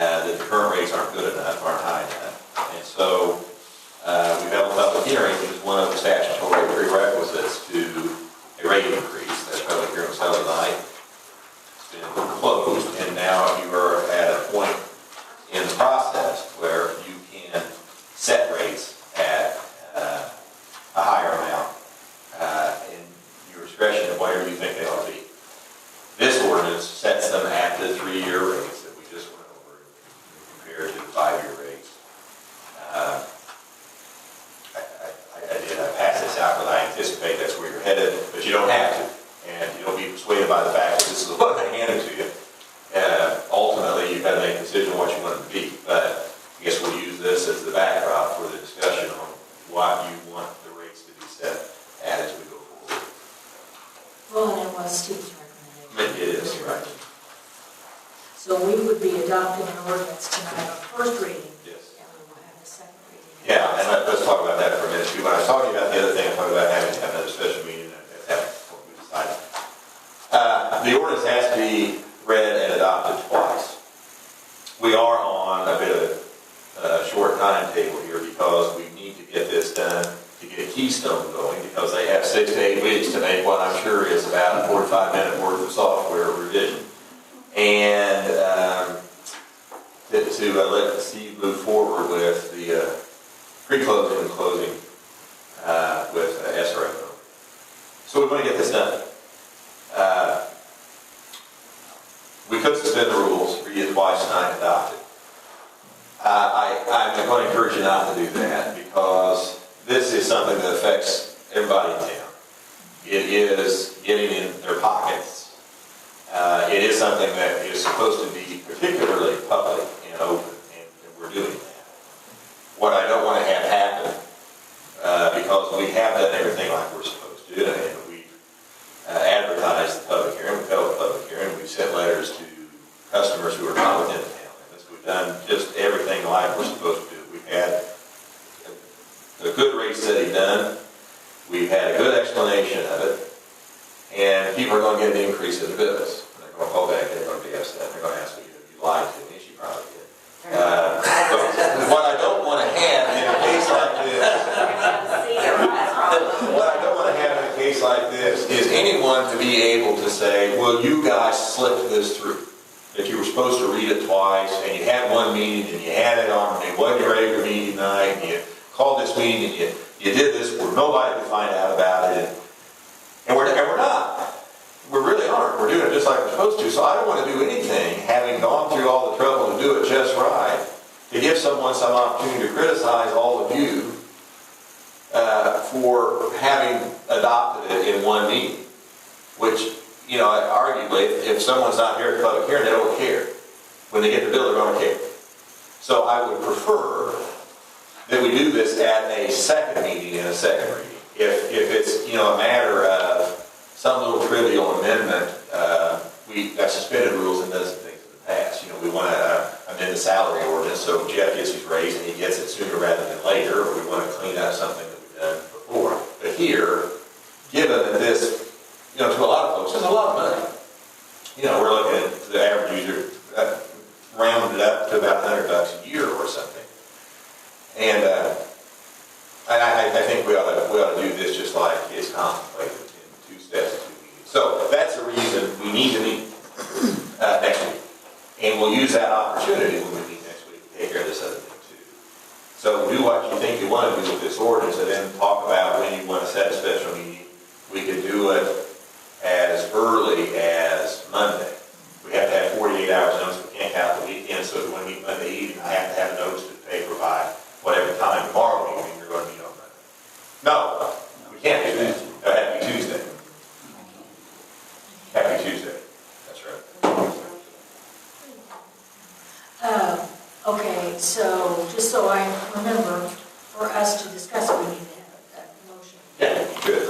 That the current rates aren't good enough, aren't high enough. And so, we've held a public hearing, which is one of the statutory prerequisites to a rate increase. That public hearing was held tonight. It's been closed, and now you are at a point in the process where you can set rates at a higher amount in your discretion of whatever you think they ought to be. This ordinance sets them at the 3-year rates that we just went over compared to the 5-year rates. I passed this out because I anticipate that's where you're headed, but you don't have to. And you don't be persuaded by the fact that this is what I handed to you. Ultimately, you've got to make a decision on what you want it to be. But I guess we'll use this as the backdrop for the discussion on what you want the rates to be set at as we go forward. Well, and it was Steve's recommendation. It is, right. So we would be adopting an ordinance tonight on first reading. Yes. And we will have a second reading. Yeah, and let's talk about that for a minute too. When I was talking about the other thing, I talked about having to have another special meeting. That's what we decided. The ordinance has to be read and adopted twice. We are on a bit of a short timetable here because we need to get this done to get it Keystone going, because they have 6 to 8 weeks to make what I'm sure is about a 45-minute worth of software revision. And to let Steve move forward with the pre-closing and closing with SRF. So we want to get this done. We could suspend the rules, read it twice tonight, and adopt it. I'm going to encourage you not to do that, because this is something that affects everybody in town. It is getting in their pockets. It is something that is supposed to be particularly public and open, and we're doing that. What I don't want to have happen, because we have done everything like we're supposed to, and we've advertised the public hearing, we've held the public hearing, we've sent letters to customers who are not within the town limits. We've done just everything like we're supposed to do. We've had a good rate study done. We've had a good explanation of it. And people are going to get an increase in the bills. They're going to call back, they're going to be upset, they're going to ask me, you lied to me, she probably did. But what I don't want to have in a case like this, what I don't want to have in a case like this is anyone to be able to say, well, you guys slipped this through. That you were supposed to read it twice, and you had one meeting, and you had it on, and it wasn't your regular meeting night, and you called this meeting, and you did this where nobody could find out about it, and we're not. We really aren't. We're doing it just like we're supposed to. So I don't want to do anything, having gone through all the trouble to do it just right, to give someone some opportunity to criticize all of you for having adopted it in one meeting, which, you know, arguably, if someone's not here at the public hearing, they don't care. When they get the bill, they're going to care. So I would prefer that we do this at a second meeting in a second reading. If it's, you know, a matter of some little trivial amendment, we got suspended rules and does things in the past. You know, we want to amend the salary ordinance so Jeff gets his raise and he gets it sooner rather than later, or we want to clean up something that we've done before. But here, given that this, you know, to a lot of folks, it's a lot of money. You know, we're looking at the average user rounded up to about $100 a year or something. And I think we ought to do this just like it's contemplated in 2 steps and 2 meetings. So that's the reason we need to meet next week. And we'll use that opportunity when we meet next week to take care of this other thing too. So do what you think you want to do with this ordinance, and then talk about when you want to set a special meeting. We could do it as early as Monday. We have to have 48 hours notice. We can't count the weekend, so if we want to meet Monday evening, I have to have a notice to the paper by whatever time tomorrow evening you're going to meet on Monday. No, we can't do that. It'll have to be Tuesday. Happy Tuesday. That's right. Okay, so just so I remember, for us to discuss it, we need to have that motion. Yeah, good.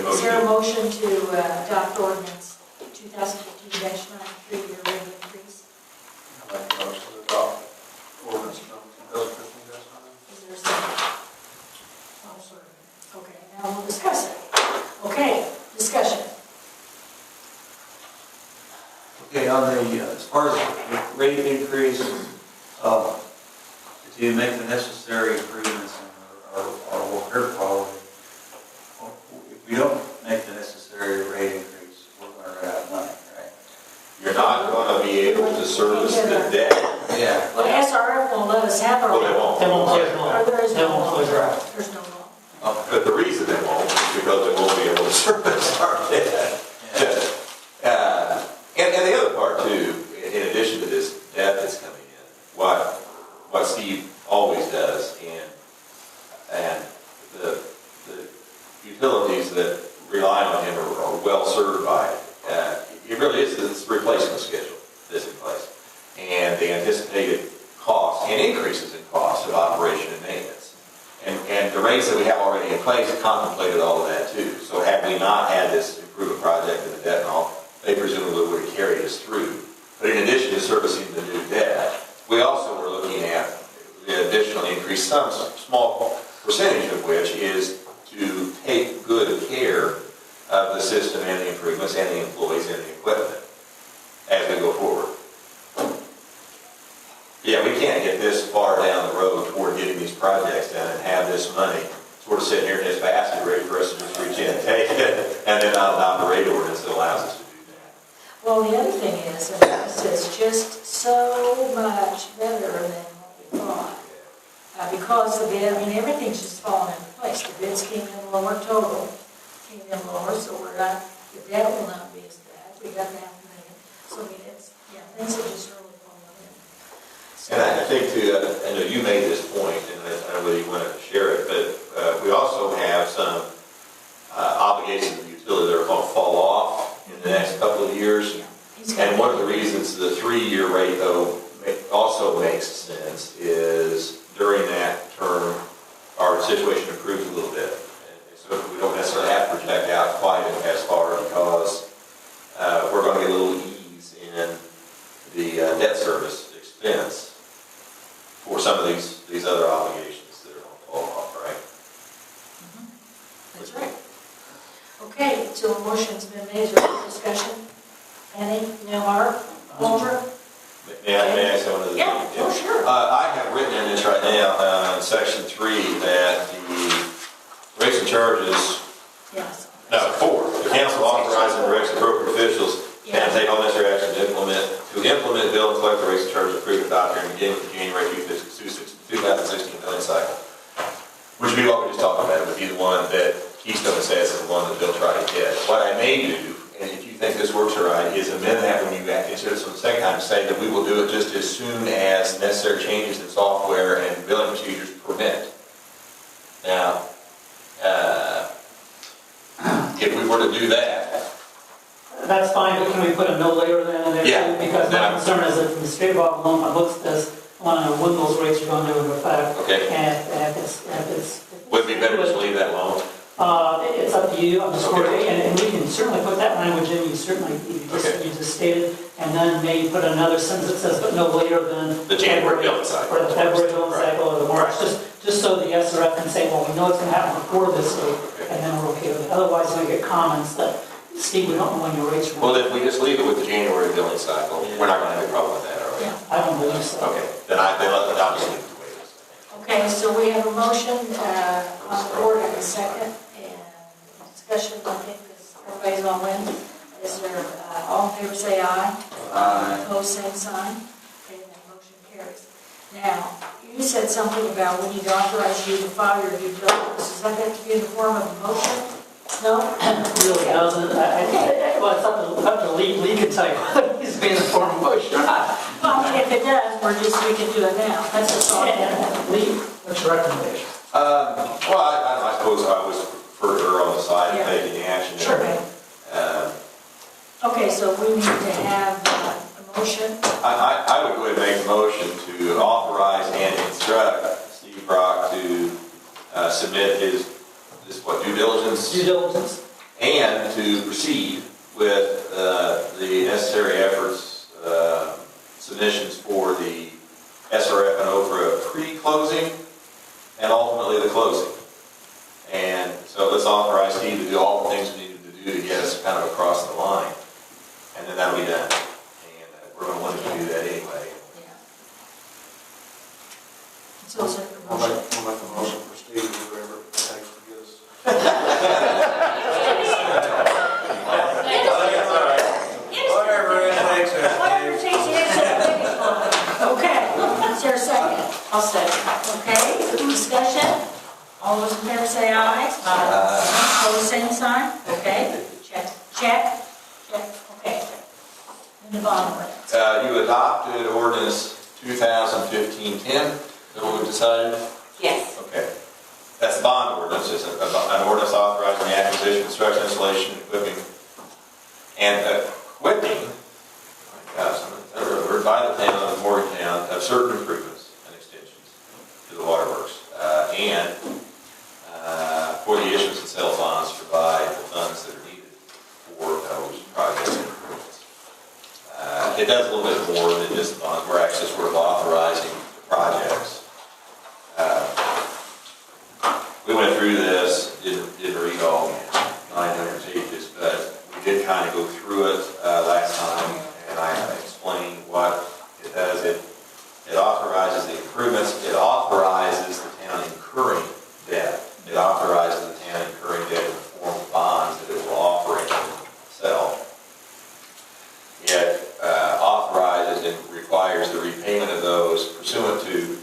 Is there a motion to adopt ordinance 2015-9, 3-year rate increase? I make a motion to adopt ordinance number 2015-9. Is there a second? Okay, now we'll discuss it. Okay, discussion. Okay, on the, as far as the rate increase, to make the necessary improvements in our water quality, if we don't make the necessary rate increase, we're going to run out of money, right? You're not going to be able to service the debt. Yeah. Well, SRF won't let us have our. Well, they won't. They won't close the Or loan. there is They no won't law. close the loan. There's no law. But the reason they won't is because they won't be able to service our debt. And the other part too, in addition to this debt that's coming in, what Steve always does, and the utilities that rely on him are well served by it. It really is this replacement schedule that's in place, and the anticipated costs and increases in costs of operation and maintenance. And the rates that we have already in place contemplated all of that too. So had we not had this improvement project and the debt and all, they presumably would have carried us through. But in addition to servicing the new debt, we also were looking at the additional increase, some small percentage of which is to take good care of the system and the improvements and the employees and the equipment as we go forward. Yeah, we can't get this far down the road toward getting these projects done and have this money sort of sitting here and gets basket ready for us to just reach in and take it, and then not adopt a rate ordinance that allows us to do that. Well, the other thing is, and this is just so much better than what we thought. Because the bid, I mean, everything's just fallen into place. The bids came in lower total, came in lower, so we're not, the debt will not be as bad. We got $500,000. So, I mean, it's, yeah, things have just really fallen in. So, And I think too, I know you made this point, and I don't know whether you want to share it, but we also have some obligations of the utility that are going to fall off in the next couple of years. yeah, he's got And one of the reasons the 3-year rate, though, also makes sense is during that term, our situation improves a little bit. And so we don't necessarily have to project out quite as far because we're going to get a little ease in the debt service expense for some of these other obligations that are going to fall off, right? That's right. Okay, so a motion's been made. Is there any discussion? Any? No, Art? Walter? May I say one of the things? Yeah, oh, sure. I have written in this right now, in section 3, that the rates and charges, Yes. no, 4, the council authorizing and directs appropriate officials and take all necessary action to implement, bill, and collect the rates and charges approved and adopted during the beginning of the January 2016 billing cycle. Which would be what we just talked about. It would be the one that Keystone says is the one that they'll try to get. What I may do, and if you think this works all right, is amend that when you consider this for the second time to say that we will do it just as soon as necessary changes in software and billing procedures permit. Now, if we were to do that, That's fine, but can we put a no later than in there? Yeah. too? Because my concern is that the state of Oklahoma looks at this, I want to know when those rates are going to go into effect. Okay. And if it's. would it be better just to leave that alone? It's up to you, I'm just Okay. worried, and we can certainly put that language in, Okay. you just stated, and then maybe put another sentence that says, but no later than. The January billing cycle. Or the February billing Right. cycle, or the March, just so the SRF can say, well, we know it's gonna happen before this date, Okay. and then we're okay with it. Otherwise, we get comments that, Steve, we don't know when your rates are. Well, if we just leave it with the January billing cycle, we're not going to have a problem with that, are we? Yeah. I don't believe so. Okay, then I'll just leave it the way it is. Okay, so we have a motion on the board and a second, and discussion, I think this, everybody's on wind. Is there, all in favor say aye? Aye. Opposed, same sign. Okay, that motion carries. Now, you said something about we need to authorize you to file your due diligence. Is that going to be in the form of a motion? No? It really doesn't, well, it's up to Lee can tell you whether he's being a form of motion or not. Well, if it does, we can do it now. That's just all. Lee, what's your recommendation? Well, I suppose I was further on the side of Yeah. taking action. Sure. Um, Okay, so we need to have a motion. I would go ahead and make a motion to authorize and instruct Steve Brock to submit his due diligence Due diligence. and to proceed with the necessary efforts, submissions for the SRF and OFRA pre-closing and ultimately the closing. And so let's authorize Steve to do all the things we needed to do to get us kind of across the line. And then that'll be done. And we're going to want to do that anyway. Yeah. So is there a I'll motion? make a motion for Steve, or whatever it takes to get us. Whatever it takes. Whatever it takes to get to the finish line. Okay, is there a second? I'll second. Okay, discussion? All those in favor say aye. Opposed, same sign? Okay, check, okay. And the bottom ordinance. You adopted ordinance 2015-10, is that what we decided? Yes. Okay. That's the bond ordinance, it's an ordinance authorizing the acquisition, construction, installation, equipping, by the town of Morgantown of certain improvements and extensions to the waterworks, and for the issuance and sale of bonds to provide the funds that are needed for those projects and improvements. It does a little bit more than just the bonds. We're actually sort of authorizing the projects. We went through this, didn't read all 900 pages, but we did kind of go through it last time, and I explained what it does. It authorizes the improvements. It authorizes the town incurring debt. It authorizes the and incurring debt in the form of bonds that it will offer and sell. It authorizes and requires the repayment of those pursuant to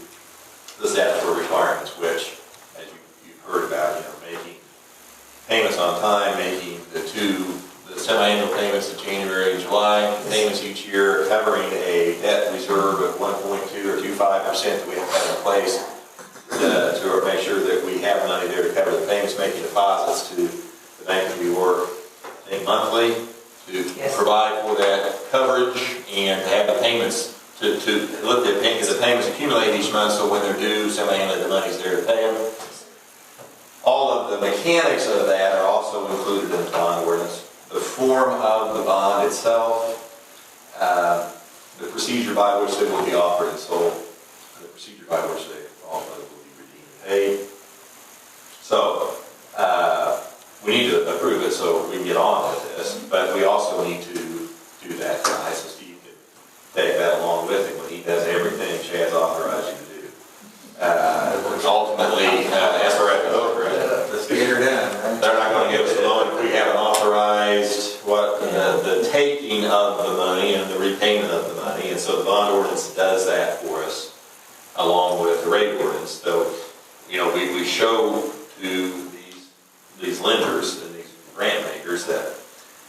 the statutory requirements, which, as you've heard about, making payments on time, making the semi-annual payments in January and July, payments each year, covering a debt reserve of 1.2 or 25% that we have to have in place to make sure that we have money there to cover the payments, making deposits to the Bank of New York, I think monthly, to provide for that coverage and to have the payments to look at the payments accumulate each month, so when they're due, semi-annually the money's there to pay them. All of the mechanics of that are also included in the bond ordinance. The form of the bond itself, the procedure by which they will be offered and sold, and the procedure by which they also will be redeemed and paid. So, we need to approve it so we can get on with this, but we also need to do that tonight, so Steve can take that along with him when he does everything Chad's authorized you to do. Ultimately, SRF is over it. Let's get her done. They're not going to give us a loan if we haven't authorized the taking of the money and the repayment of the money, and so the bond ordinance does that for us, along with the rate ordinance. So, we show to these lenders and these grant makers that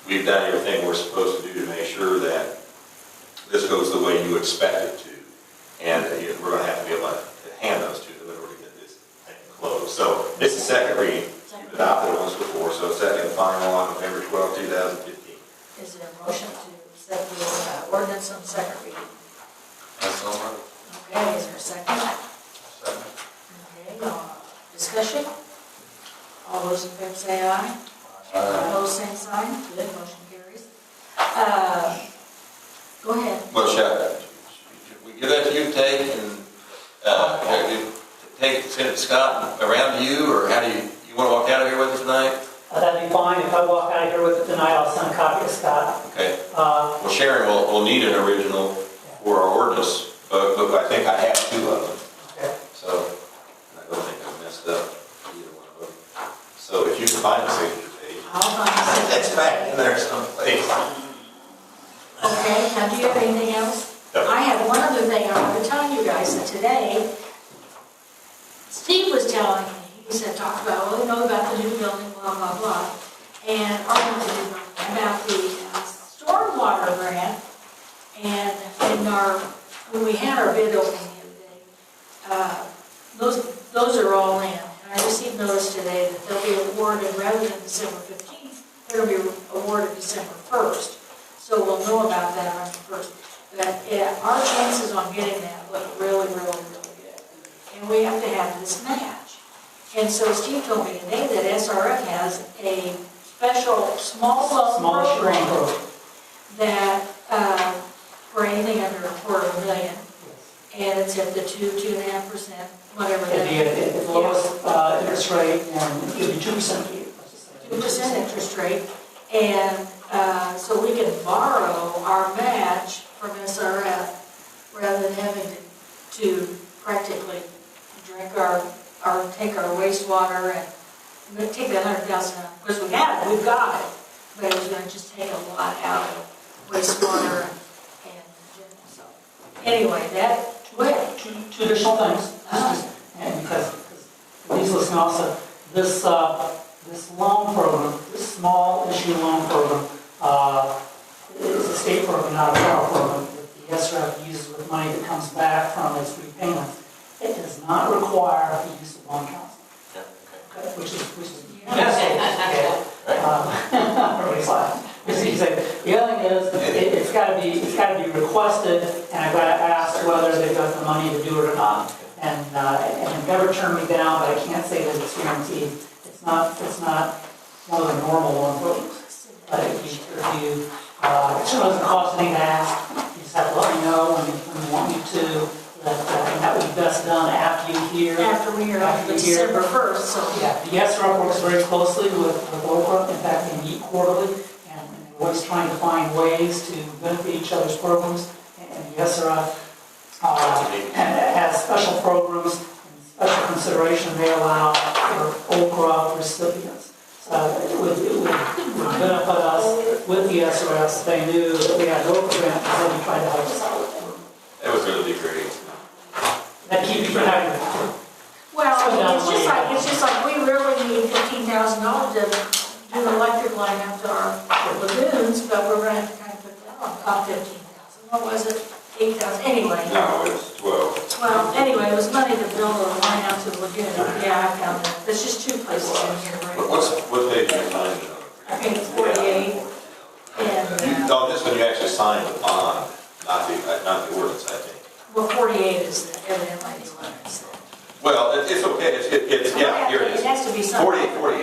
we've done everything we're supposed to do to make sure that this goes the way you expect it to. And we're going to have to be able to hand those to them in order to get this thing closed. So this is second reading. You've adopted it once before, so second and final on November 12, 2015. Is there a motion to accept the ordinance on second reading? That's all right. Okay, is there a second? Second. Okay, discussion? All those in favor say aye. Opposed, same sign. Good, motion carries. Go ahead. Well, should we give that to you to take and send it to Scott around to you, or how do you want to walk out of here with it tonight? That'd be fine. If I walk out of here with it tonight, I'll send a copy to Scott. Okay. Well, Sharon will need an original for our ordinance, but I think I have two of them. Okay. So I don't think I've messed up either one of them. So if you can find the signature page. I'll find the signature. That's back in there someplace. Okay, now do you have anything else? No. I have one other thing I want to tell you guys, that today, Steve was telling me, he said, talked about, well, about the new building, blah, blah, blah, and about the stormwater grant, and when we had our bid opening the other day, those are all in. And I received notice today that they'll be awarded, rather than December 15th, they're going to be awarded December 1st. So we'll know about that on the 1st. But our chances on getting that look really, really, really good. And we have to have this match. And so Steve told me today that SRF has a special small loan program that for anything under $250,000, and it's at the 2.5%, whatever that is. It'd be the lowest interest rate, and it would be 2% fee. 2% interest rate, and so we can borrow our match from SRF rather than having to practically drink take our wastewater and take that $100,000 out. Of course, we've got it, but it was going to just take a lot out of wastewater and general. So anyway, go ahead. Two additional things, and because these listen also, this loan program, this small issue loan program, is a state program, not a federal program, that the SRF uses with money that comes back from its repayments. It does not require the use of loan counseling. Okay, which is everybody's laughing. The other thing is, it's got to be requested, and I've got to ask whether they've got the money to do it or not. And they've never turned me down, but I can't say that it's guaranteed. It's not one of the normal loan programs. But if you it doesn't cost anything to ask. You just have to let me know when you want me to. And that would be best done after you hear. After we hear on December 1st. So yeah, the SRF works very closely with Oprah. In fact, they meet quarterly, and they're always trying to find ways to benefit each other's programs. And the SRF has special programs. special consideration they allow for Old Grove recipients. So it would benefit us with the SRS. They knew that we had local grant, and they tried to help us out. That would really be great. That keep you happy. Well, it's just like we really need $15,000 to do the electric line up to our lagoons, but we're gonna have to kind of put that on top 15,000. What was it? 8,000, anyway. No, it's 12. Well, anyway, it was money to build a line out to the lagoon. Yeah, I found that. There's just two places in here, right? What page are you signing on? I think it's 48. And, No, this one you actually signed the bond, not the ordinance, I think. well, 48 is the evidently the limits. Well, it's okay, yeah, here it is. It has to be signed. 48. You're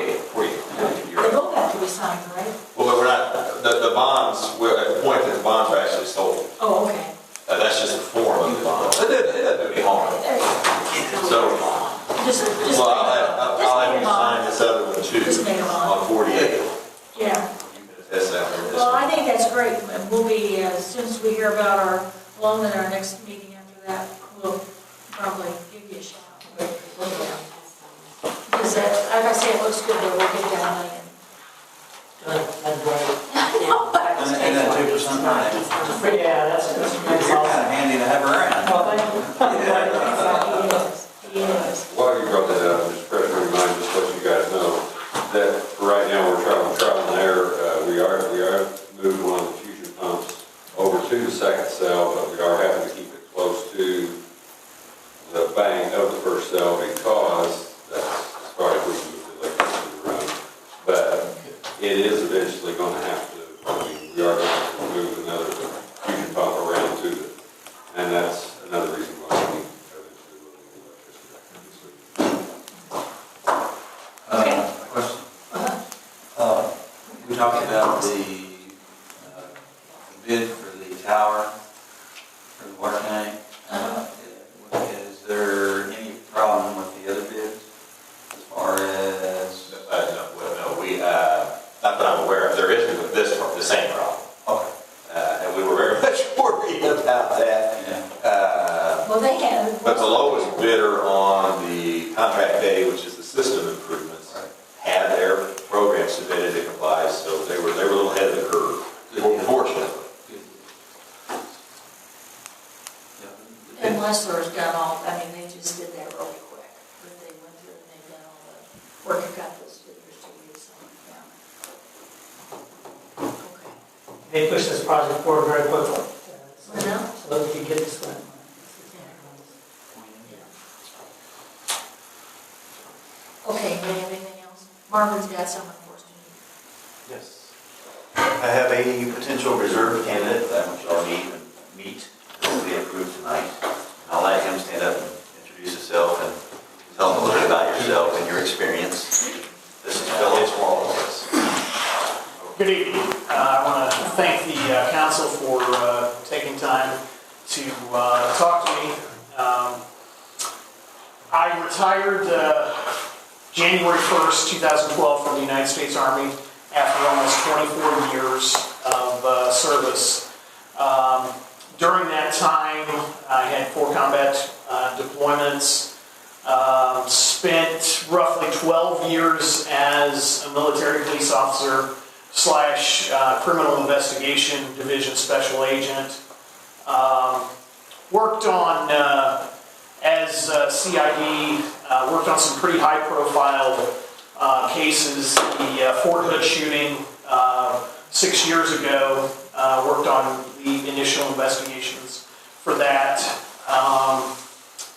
They right. both have to be signed, right? Well, but we're not, the bonds, we're at the point that the bonds are actually sold. Oh, okay. That's just a form of the bond. It doesn't do any harm. There you go. So, Just well, I'll have you sign make this other one too, Just make a bond. on 48. You Yeah. can attest that one. Well, I think that's great. And we'll be, as soon as we hear about our loan at our next meeting after that, we'll probably give you a shout. Because that, like I say, it looks good, but we'll get that money in. That's great. And then 2% money. Yeah, that's You're awesome. kind of handy to have around. Well, thank you. Yes. While you brought that up, just fresh in mind, just to let you guys know, that for right now, we're trial and error. We are moving one of the fusion pumps over to the second cell, but we are having to keep it close to the bank of the first cell because that's as far as we can move the electricity around. But it is eventually going to have to, we are going to have to move another fusion pump around to it. And that's another reason why we need eventually looking at electricity. Question. We talked about the bid for the tower, for the water tank. Is there any problem with the other bids as far as? No, we, not that I'm aware of, there isn't with the same problem. Okay. And we were very much worried about that. Yeah. Well, they have. But the lowest bidder on the contract A, which is the system improvements, Right. had their program submitted to comply, so they were a little ahead of the curve, fortunately. And Lester's done all, I mean, they just did that really quick. But they went through and they've done all the work and got those figures to you, so, yeah. Okay. They pushed this project forward very quickly. Yeah. So that we could get this one. Okay, do you have anything else? Marvin's got something for us to Yes. I have a potential reserve candidate that I want you all to meet, that will be approved tonight. I'll let him stand up and introduce himself and tell him a little bit about yourself and your experience. This is Phil Wallace. Good evening. I want to thank the council for taking time to talk to me. I retired January 1st, 2012 from the United States Army after almost 24 years of service. During that time, I had 4 combat deployments, spent roughly 12 years as a military police officer / criminal investigation division special agent. Worked on, as CID, worked on some pretty high profile cases. The Fort Hood shooting 6 years ago, worked on the initial investigations for that.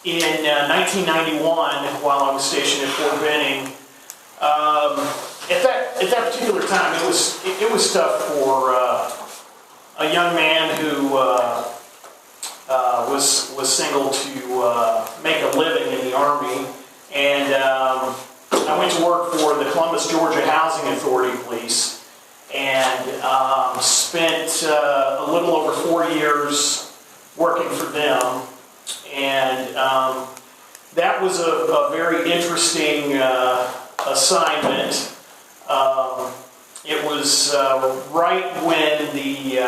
In 1991, while I was stationed at Fort Benning, at that particular time, it was tough for a young man who was single to make a living in the Army, and I went to work for the Columbus, Georgia Housing Authority Police, and spent a little over 4 years working for them, and that was a very interesting assignment. It was right when the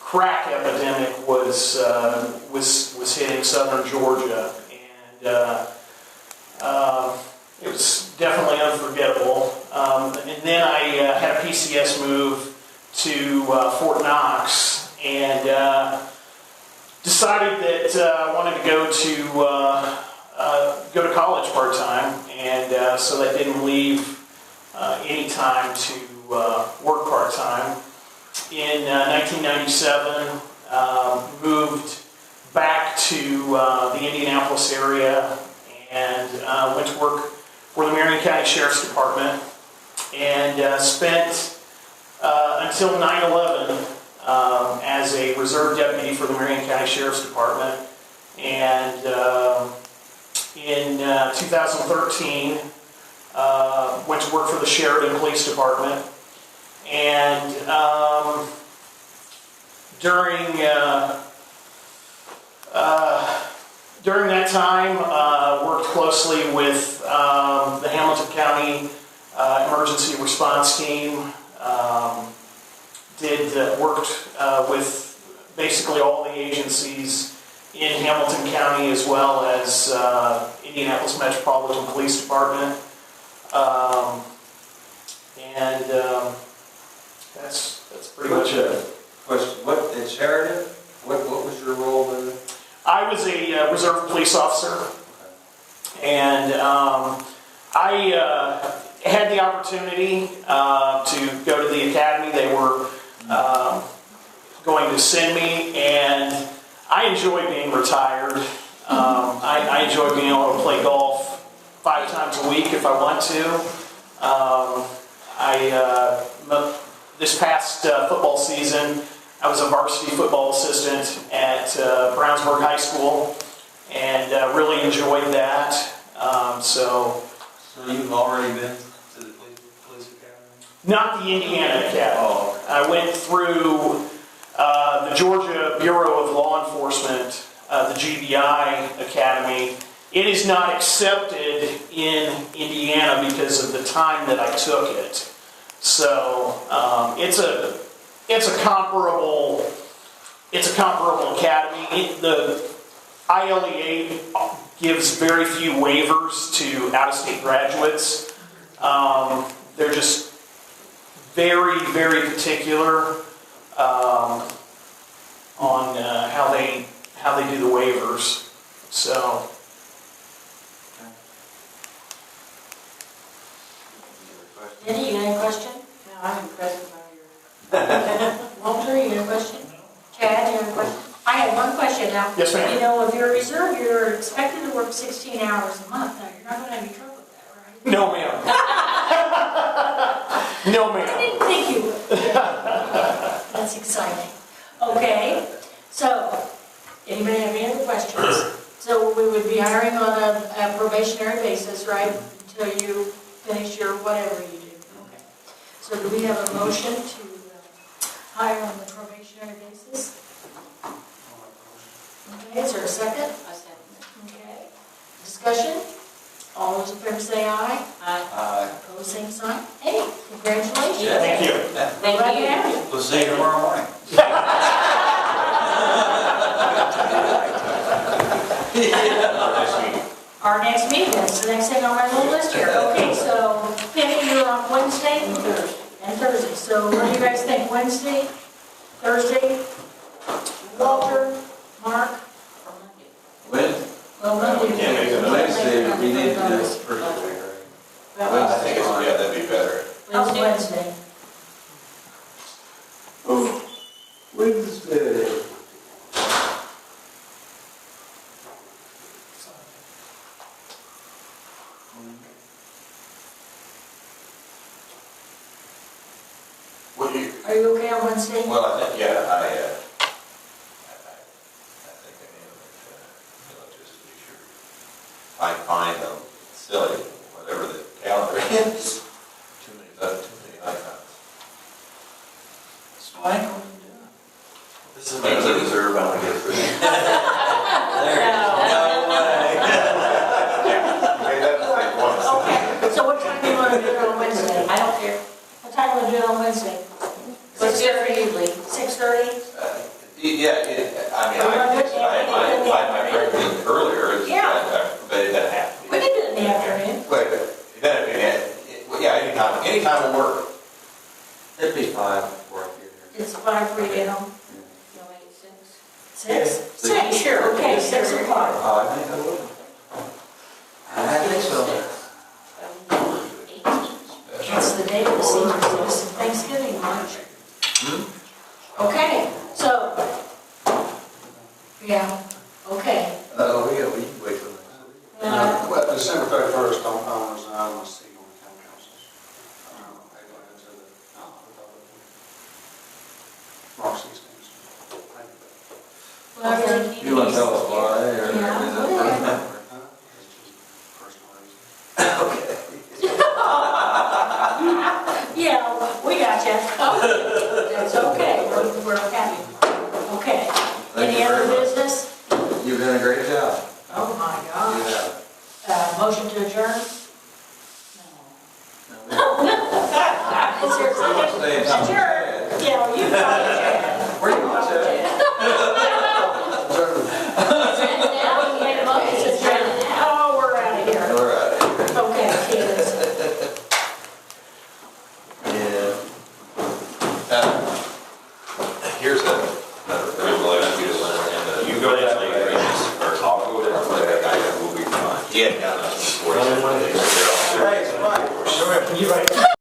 crack epidemic was hitting southern Georgia, and It was definitely unforgettable. And then I had a PCS move to Fort Knox, and decided that I wanted to go to college part-time, and so that didn't leave any time to work part-time. In 1997, moved back to the Indianapolis area and went to work for the Marion County Sheriff's Department, and spent until 9/11 as a reserve deputy for the Marion County Sheriff's Department. And in 2013, went to work for the Sheridan Police Department. And during that time, worked closely with the Hamilton County Emergency Response Team. Worked with basically all the agencies in Hamilton County, as well as Indianapolis Metropolitan Police Department. That's pretty much it. Question, what, at Sheridan, what was your role there? I was a reserve police officer, and I had the opportunity to go to the academy. They were going to send me, and I enjoy being retired. I enjoy being able to play golf 5 times a week if I want to. This past football season, I was a varsity football assistant at Brownsburg High School, and really enjoyed that. So you've already been to the police academy? Not the Indiana Academy. Oh. I went through the Georgia Bureau of Law Enforcement, the GBI Academy. It is not accepted in Indiana because of the time that I took it. So it's a comparable academy. The ILEA gives very few waivers to out-of-state graduates. They're just very, very particular on how they do the waivers. So. Jenny, you got any question? No, I'm impressed by your... Walter, you got a question? Chad, you have a question? I have one question now. Yes, ma'am. You know, if you're a reserve, you're expected to work 16 hours a month. Now, you're not going to have any trouble with that, right? No, ma'am. No, I ma'am. didn't think you would. That's exciting. Okay, so, anybody have any other questions? So we would be hiring on a probationary basis, right? Until you finish your whatever you do. Okay. So do we have a motion to hire on the probationary basis? Okay, is there a second? I said, Okay. Discussion? All those in favor say aye. Aye. Opposed, same sign. Hey, congratulations. Yeah. Thank you. Glad to have you. We'll see you tomorrow morning. Our next meeting, that's the next thing on my little list here. Okay, so Penny, you're on Wednesday? And Thursday. So what do you guys think? Wednesday? Thursday? Walter? Mark? When? Well, Monday. Can't make it Wednesday, we need to do this pretty quick, right? I think that'd be better. How's Wednesday? Oh, Wednesday. What do you? Are you okay on Wednesday? Well, I think, yeah, I think I am, just to be sure. I find them silly, whatever the calendar is. Too many icons. It's fine. This is my reserve, I want to get through. There. No way. Okay, that's like once. Okay, so what time do you want to do it on Wednesday? I don't care. What time do you want to do it on Wednesday? What's good for you, Lee? 6:30? Yeah, I mean, I preferred it earlier, Yeah. but it doesn't have to be. We can do it in the anytime will work. It'd be 5 before I get here. It's 5 for you get home? You'll make it 6? 6? 6, sure, okay, 6 o'clock. I think I will. I think so. 18. That's the day of the senior citizen Thanksgiving lunch. Okay, so, yeah, okay. Oh, yeah, we can wait till next week. Well, December 31st, I'm resigning my seat on the county council. March 16th. Well, I think You want to tell us why, or is it Yeah, personal? Personal reason. Yeah, we got you. That's okay, we're happy. Okay. Thank Any you other very much. business? You've done a great job. Oh, my You gosh. have. Motion to adjourn? No. Is there a second? Stay in touch. Adjourn. Yeah, you got it, Jan.